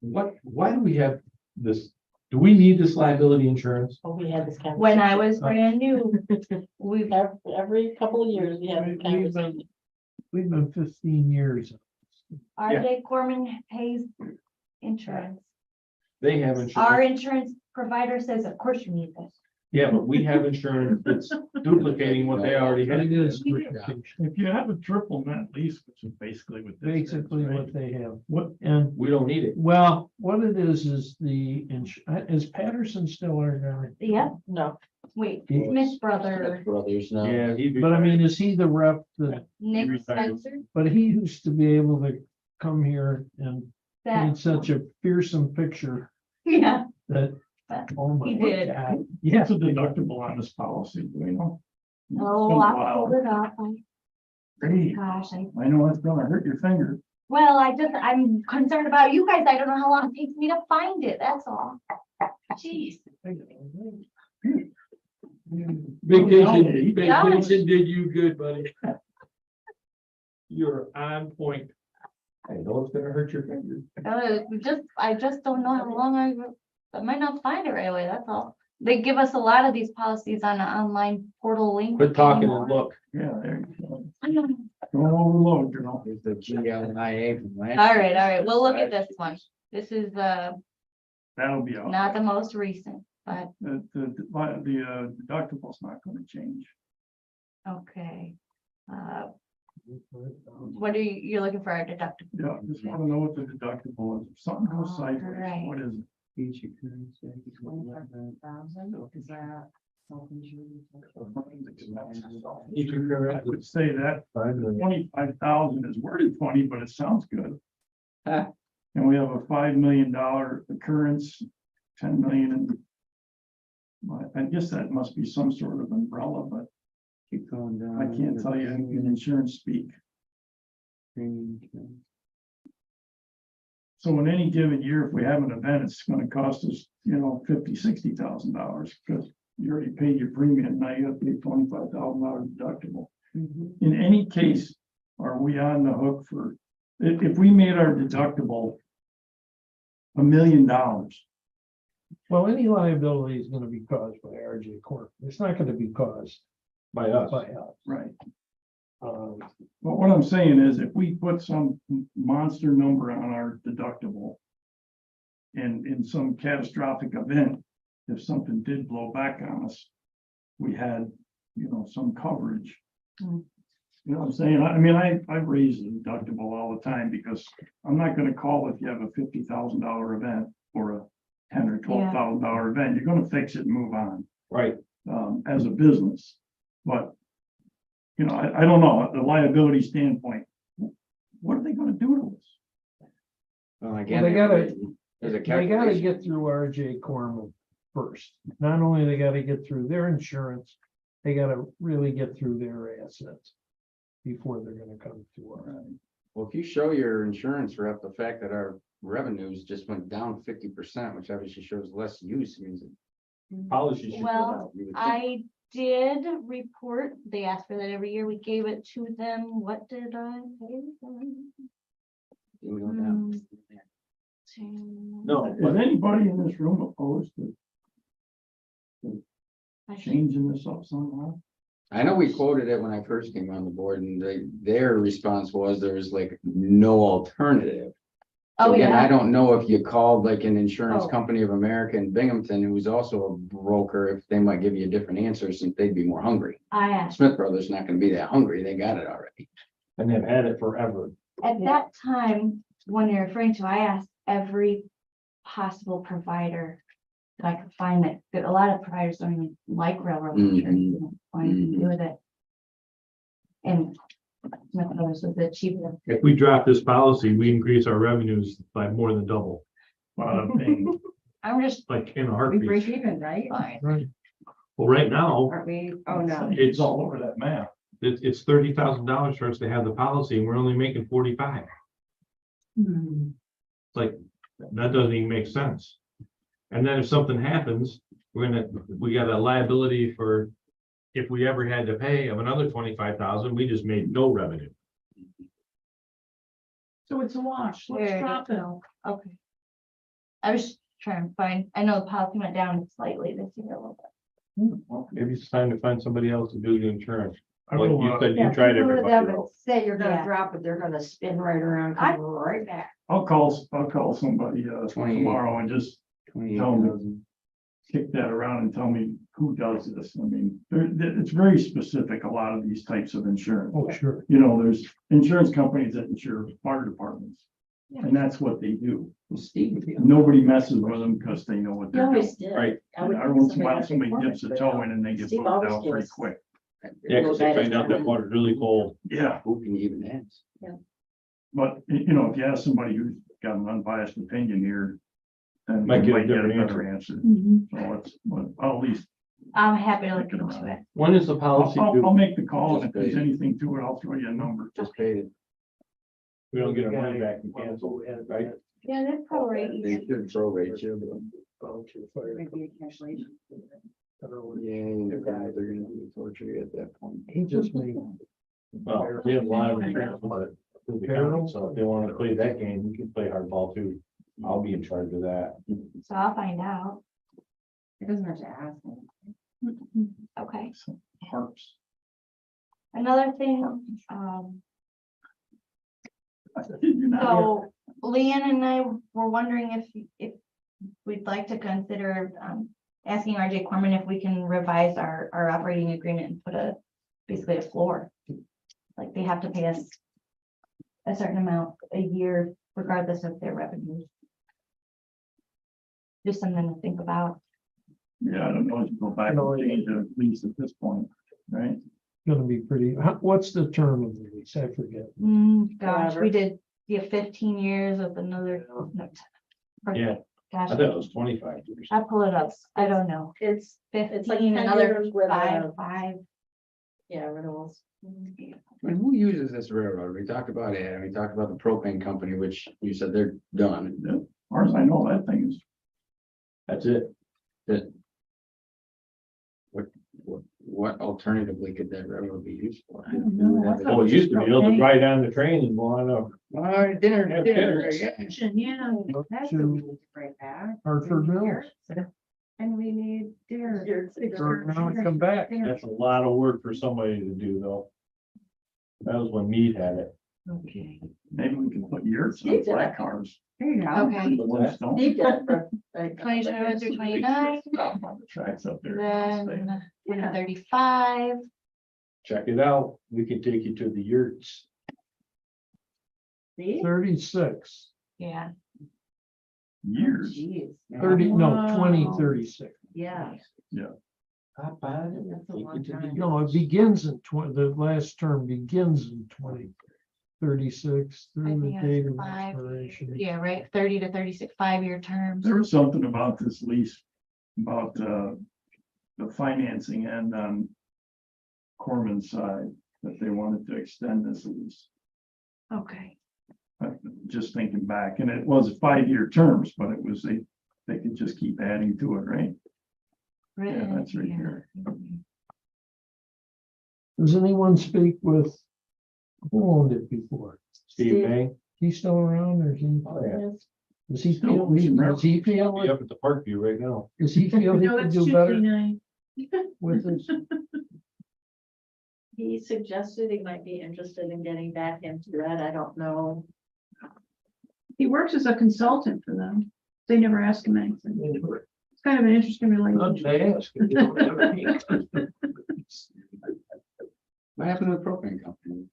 why do we have this? Do we need this liability insurance? Oh, we had this conversation. When I was brand new, we Every couple of years, we have this conversation. We've been 15 years. RJ Corman pays insurance. They have Our insurance. insurance provider says, of course you need this. Yeah, but we have insurance that's duplicating what they already have. It is If you have a triple net lease, which is basically what this is, basically right? what they have. What, And We don't need it. well, what it is is Patterson still our guy? Yeah, No, wait, He- Smith brother, Brothers now. Yeah, he. But I mean, is he the rep that, Nick retired. Spencer, but he used to be able to come here and paint that, such a fearsome picture yeah, that, oh my He did. God. yeah, Yeah, it's a deductible on this policy, you know? oh, I pulled it up. Hey, Gosh, I know it's gonna hurt your finger. well, I'm concerned about you guys. I don't know how long it takes me to find it, that's all. Jeez. Vacation did you good, buddy. You're on point. I know it's gonna hurt your finger. I just don't know how long I might not find it right away, that's all. They give us a lot of these policies on an online portal link. Quit talking anymore. and look. Yeah, there you go. I know. Don't overload, you know? Is the GLIA from last. All right, we'll look at this one. This is That'll be all. not the most recent, but The deductible's not gonna change. okay. What are you, you're looking for our deductible? Yeah, just wanna know what the deductible is. If something goes sideways, right. what is it? Each occurrence, 25,000, is that self-insurance? I would say that 25,000 is worded funny, but it sounds good. Ah. And we have a $5 million occurrence, 10 million. I guess that must be some sort of umbrella, but Keep going down. I can't tell you in insurance speak. So in any given year, if we have an event, it's gonna cost us, $50,000-$60,000 because you already paid your premium. Now you have to pay $25,000 deductible. In any case, are we on the hook for, if we made our deductible $1 million? Well, any liability is gonna be caused by RJ Corp. It's not gonna be caused By us. by us. Right. Um, But what I'm saying is if we put some monster number on our deductible and in some catastrophic event, if something did blow back on us, we had, some coverage. Mm. You know what I'm saying? I mean, I raise the deductible all the time because I'm not gonna call if you have a $50,000 event or a $10,000 or $12,000 event. You're gonna fix it and move on. Right. As a business. But, I don't know, the liability standpoint, what are they gonna do to us? Well, Well, again, they gotta- there's a They gotta calculation. get through RJ Corman first. Not only they gotta get through their insurance, they gotta really get through their assets before they're gonna come to us. Well, if you show your insurance rep the fact that our revenues just went down 50%, which obviously shows less use, means. Policy should go Well, out. You would think. I did report, they ask for that every year, we gave it to them, what did I pay them? It would go down. No, Is anybody in this room opposed to I should- changing this up somehow? I know we quoted it when I first came on the board and their response was there was like no alternative. So Oh, again, I yeah, don't know if you called like an insurance Oh. company of America in Binghamton, who's also a broker, if they might give you a different answer since they'd be more hungry. I asked, Smith Brothers not gonna be that hungry. They got it already. And they've had it forever. at that time, when you're referring to, I asked every possible provider that I could find that a lot of providers don't even like railroad insurance, they don't want anything to do with it. And Smith Brothers was the cheapest. If we drop this policy, we increase our revenues by more than double, Bada bing. I'm just like in a We break heartbeat. even, right? fine. Right. Well, right now, Aren't we? Oh, no. It's all over that map. it's $30,000 for us to have the policy and we're only making 45. Like, that doesn't even make sense. And then if something happens, we got a liability for, if we ever had to pay of another 25,000, we just made no revenue. So it's a wash, let's There, drop it. Okay. I was trying to find, I know the policy went down slightly this year a little bit. Maybe it's time to find somebody else to do the insurance. I Like will, you said, you Yeah, tried people that everybody have else. Say you're Yeah. gonna drop it, they're gonna spin right around, come right back. I'll call somebody 28. tomorrow and just 28,000. kick that around and tell me who does this. I mean, it's very specific, a lot of these types of insurance. Oh, sure. There's insurance companies that insure fire departments. And that's what they do. Nobody messes with them because they know what You they're doing. always did. Right. I would Every think once in a while, else somebody would dips a perform it, toe but, in and they get Steve moved always out pretty gives- quick. Yeah, because they find out that water's really cold. Yeah, Who can you even ask? but if you ask somebody who's got an unbiased opinion here, then Might you get a might get a different better answer. Mhm. So I'll at least, I'm happy to look into it. When is the policy due? I'll make the call and if there's anything to it, I'll throw you a number. Just paid it. We don't get our money back and cancel, right? Yeah, they're probably They should prorate you, but Maybe a cancellation. yeah, they're gonna do torture you at that point. He just made. Well, we have a lot of insurance, but through the county, so if they want to play that game, we can play hardball too. I'll be in charge of that. So I'll find out. It doesn't have to ask. Okay, Harps. another thing, You're not- so Leanne and I were wondering if we'd like to consider, asking RJ Corman if we can revise our operating agreement and put basically a floor. Like like they have to pay us a certain amount a year regardless of their revenues. Just something to think about. Yeah, I don't know if you go back and change it at least at this point, right? Gonna be pretty, what's the term of the lease? I forget. Gosh, Forever. we did, 15 years with another. no, Yeah. Gosh, I thought it was 25 years. I'll pull it up. I don't know. It's, 15, like 10 another years with, five. yeah, renewals. I mean, who uses this railroad? We talked about it, and we talked about the propane company, which you said they're done. As far as I know, that thing is, That's it. That. What alternatively could that railroad be used for? I don't know. I thought Oh, it used to be able to ride on the train and go on up. All right, dinner, Have dinner, dinner. yeah. Yeah. Up That's what we to need to bring back. Hartford We need Mills. carrots, And we need dinner. Or now we come back. That's a lot of work for somebody to do though. That was when Mead had it. Okay. maybe we can put yurts on flat cars. There you go. Okay. The ones don't. Steve did it for, like, 2021 through 29, Stop on the tracks up there. then 35. Check it out. We can take you to the yurts. Steve? 36, Yeah. Years. Jeez, 30, no, Wow. 2036. yeah. Not bad. That's a long time. No, it begins in the last term begins in 2036 I through the think date it's of 5 expiration. Yeah, right, 30 to 36, 5-year terms. There was something about this lease, about the financing end on Corman's side, that they wanted to extend this lease. Okay. Just thinking back, and it was 5-year terms, but it was, they could just keep adding to it, right? Yeah, that's right here. Does anyone speak with, who owned it before? Steve May. He still around or is he? Oh, yeah. Does he Still feel, owns some does he feel, Be up at the Parkview right now. does he feel he No, can it's do better 59. with this? He suggested he might be interested in getting back into that. I don't know. He works as a consultant for them. They never ask him anything. It's kind of an interesting Not relationship. to ask if you don't have any. What happened to the propane company?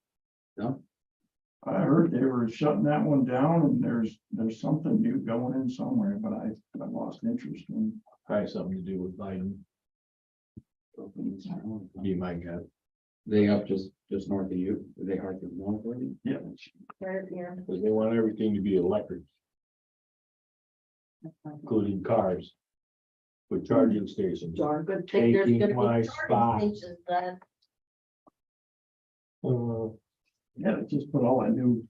No, I heard they were shutting that one down, and there's something new going in somewhere, but I lost interest in. Probably something to do with Biden. Be my guess. they up just north of you, they hard to north of you? Yeah. Right here. Because they want everything to be electric, including cars. With charging stations. Darn good thing there's Taking gonna my be spot. charging stations then. Yeah, they just put all that new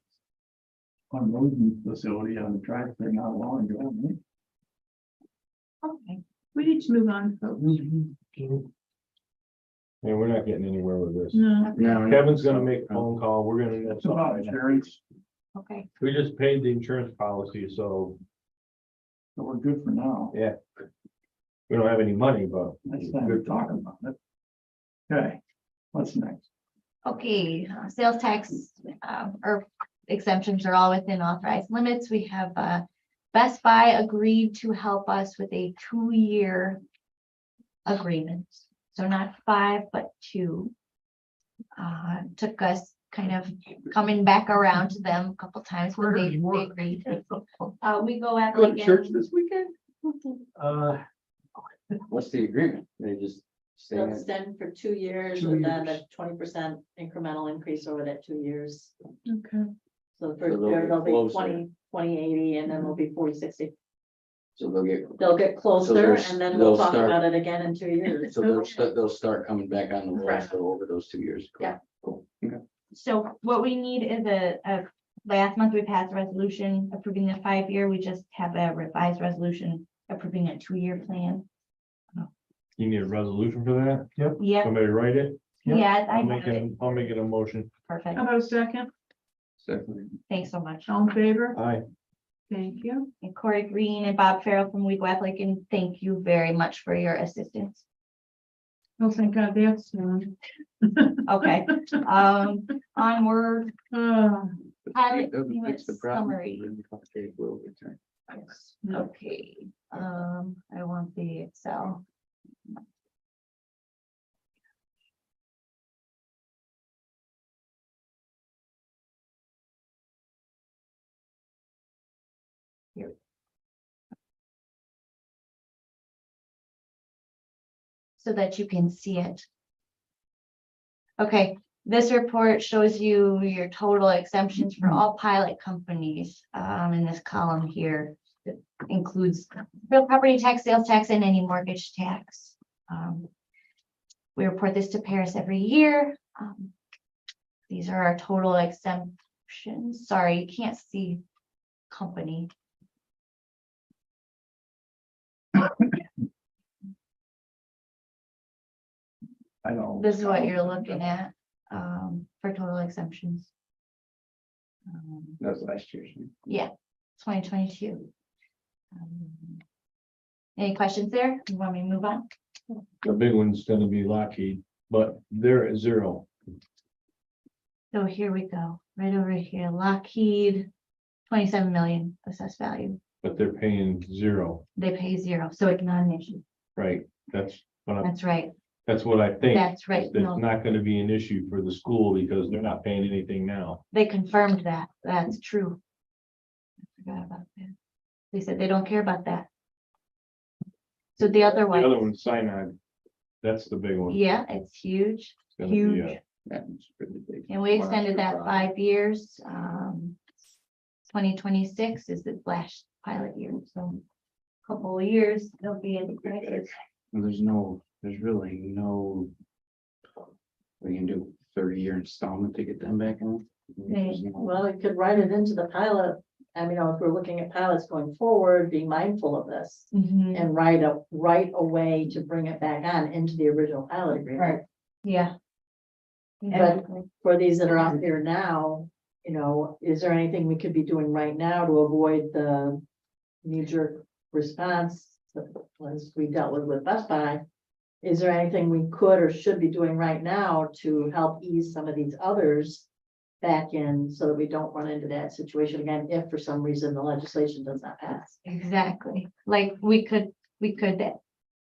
unloading facility on the track there not long ago. Okay. We need to move on, folks. And we're not getting anywhere with this. No, No. Kevin's gonna make a phone call. We're gonna know It's about something. insurance, Okay. We just paid the insurance policy, so so we're good for now. yeah. We don't have any money, but. Next time we talk about it. Okay, what's next? Okay, sales tax, or exemptions are all within authorized limits. We have, Best Buy agreed to help us with a 2-year agreement. So not 5, but 2. Took us kind of coming back around to them a couple times, but they agreed. We go at Go like to church in, this weekend? What's the agreement? They just stay They'll in. extend for 2 years 2 and then years. a 20% incremental increase over that 2 years. okay. So the first they'll year get they'll be closer. 20/80, and then we'll be 40/60. So they'll get. They'll get closer there's- and then they'll we'll talk start- about it again in 2 years. So they'll start coming back on the roll Correct. so over those 2 years. Cool. Yeah. Cool. Okay. so what we need is last month we passed a resolution approving the 5-year. We just have a revised resolution approving a 2-year plan. You need a resolution for that? Yeah, Somebody write it? yeah, I I'll got make it. it, I'll make it a motion. Perfect. How about a second? Definitely. Thanks so much. All in favor? Aye. Thank you. And Corey Green and Bob Farrell from Weed Wetland, and thank you very much for your assistance. Oh, thank God, that's done. Okay, onward, pilot Doesn't unit fix the problem. summary. Really complicated world return. Okay, I want the Excel. Here. So that you can see it. Okay, this report shows you your total exemptions for all pilot companies, in this column here. It includes real property tax, sales tax, and any mortgage tax. We report this to Paris every year. These are our total exemptions. Sorry, you can't see company. I don't. This is what you're looking at, for total exemptions. That's last year's. Yeah, 2022. Any questions there? You want me to move on? The big one's gonna be Lockheed, but they're at zero. So here we go, right over here, Lockheed, 27 million assessed value. But they're paying zero, They pay zero, so it's not an issue. right? That's That's right, what I think. that's right. It's No, not gonna be an issue for the school because they're not paying anything now. they confirmed that. That's true. I forgot about that. They said they don't care about that. So the other The other one, one's Sinai. That's the big one. yeah, it's huge, It's gonna be, huge. That's pretty big. And we Last extended year, that probably. 5 years. 2026 is the last pilot year, so couple of years, they'll be in crisis. There's really no. We can do 30-year installment to get them back on. There's no- Well, we could write it into the pilot. I mean, if we're looking at pilots going forward, be mindful of this and write a way to bring it back on into the original pilot agreement. Yeah. But for these that are out there now, is there anything we could be doing right now to avoid the knee-jerk response as we dealt with Best Buy? Is there anything we could or should be doing right now to help ease some of these others back in so that we don't run into that situation again if for some reason the legislation does not pass? Exactly, like we could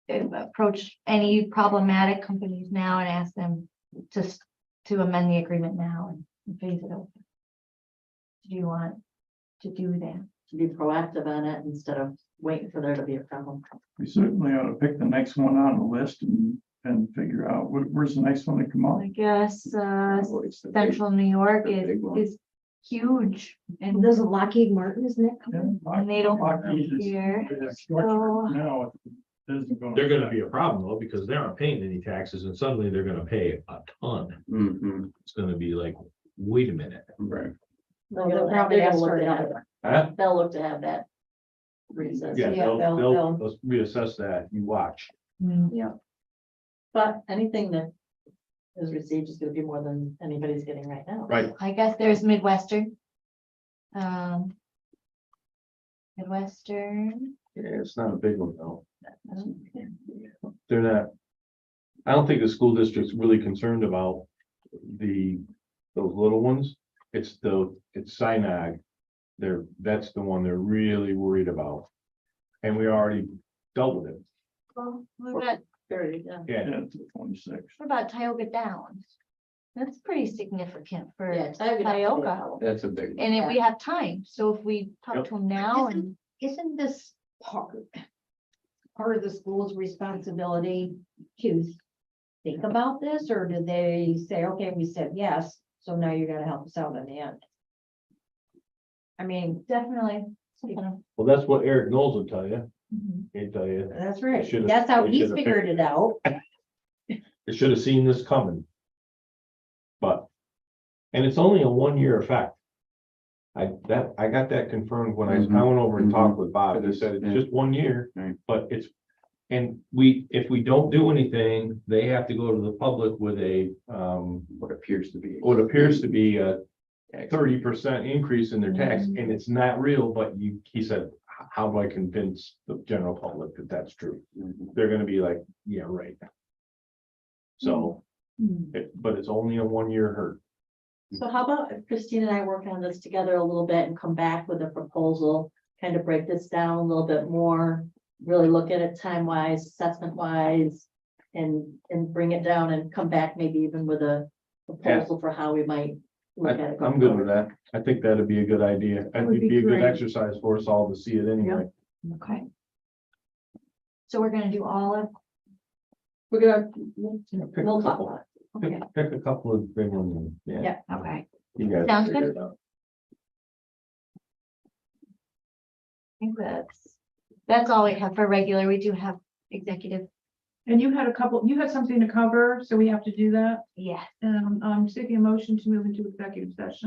approach any problematic companies now and ask them to amend the agreement now and phase it over. Do you want to do that? To be proactive on it instead of waiting for there to be a problem. We certainly ought to pick the next one on the list and figure out where's the next one to come up. I guess, Oh, it's the big- Central New York the big one. is huge and There's a Lockheed Martin, isn't it? coming? And they don't Lockheed is- care, it's so- structured Now, it isn't going. They're gonna be a problem though, because they aren't paying any taxes and suddenly they're gonna pay a ton. Mhm, It's gonna be like, wait a minute. right. They'll probably ask for another. Huh? They'll look to have that. Recess. Yeah, Yeah, they'll they'll- let's reassess that. You watch. But anything that is received is gonna be more than anybody's getting right now. Right. I guess there's Midwestern. Midwestern. Yeah, it's not a big one though. They're not. I don't think the school district's really concerned about those little ones. It's Sinai. That's the one they're really worried about. And we already dealt with it. Well, what Yeah. Yeah, Yeah, to the 26. about Tioga Downs? That's pretty significant for Yeah, Tioga. Tioga. That's a big one. And if we have time, so if we talk Yep. to them now and Isn't this part of the school's responsibility to think about this, or did they say, okay, we said yes, so now you gotta help us out in the end? I mean, definitely. something. well, that's what Eric Knowles will tell you. Mhm. He'll tell you. that's right, should've- that's how they he should've figured it out. They should have seen this coming. But, and it's only a 1-year effect. I got that confirmed when I went over and talked with Bob. He said it's just 1 year, Right. but it's. And if we don't do anything, they have to go to the public with What appears to be. what appears to be a 30% increase in their tax, and it's not real, but he said, how do I convince the general public that that's true? Mhm. They're gonna be like, yeah, right. So, but it's only a 1-year hurt. So how about if Christine and I work on this together a little bit and come back with a proposal, kind of break this down a little bit more, really look at it time wise, assessment wise, and bring it down and come back maybe even with a proposal for how we might look at it. I'm good with that. I think that'd be a good idea. That And would it'd be be a good great. exercise for us all to see it anyway. Okay. So we're gonna do all of, We're gonna. We'll talk about it. okay, Pick a couple of big ones. and, Yeah, Yeah. okay. you guys. Sounds figure good. it out. I think that's all we have for regular. We do have executive. And you had something to cover, so we have to do that. Yeah. I'm taking a motion to move into executive session.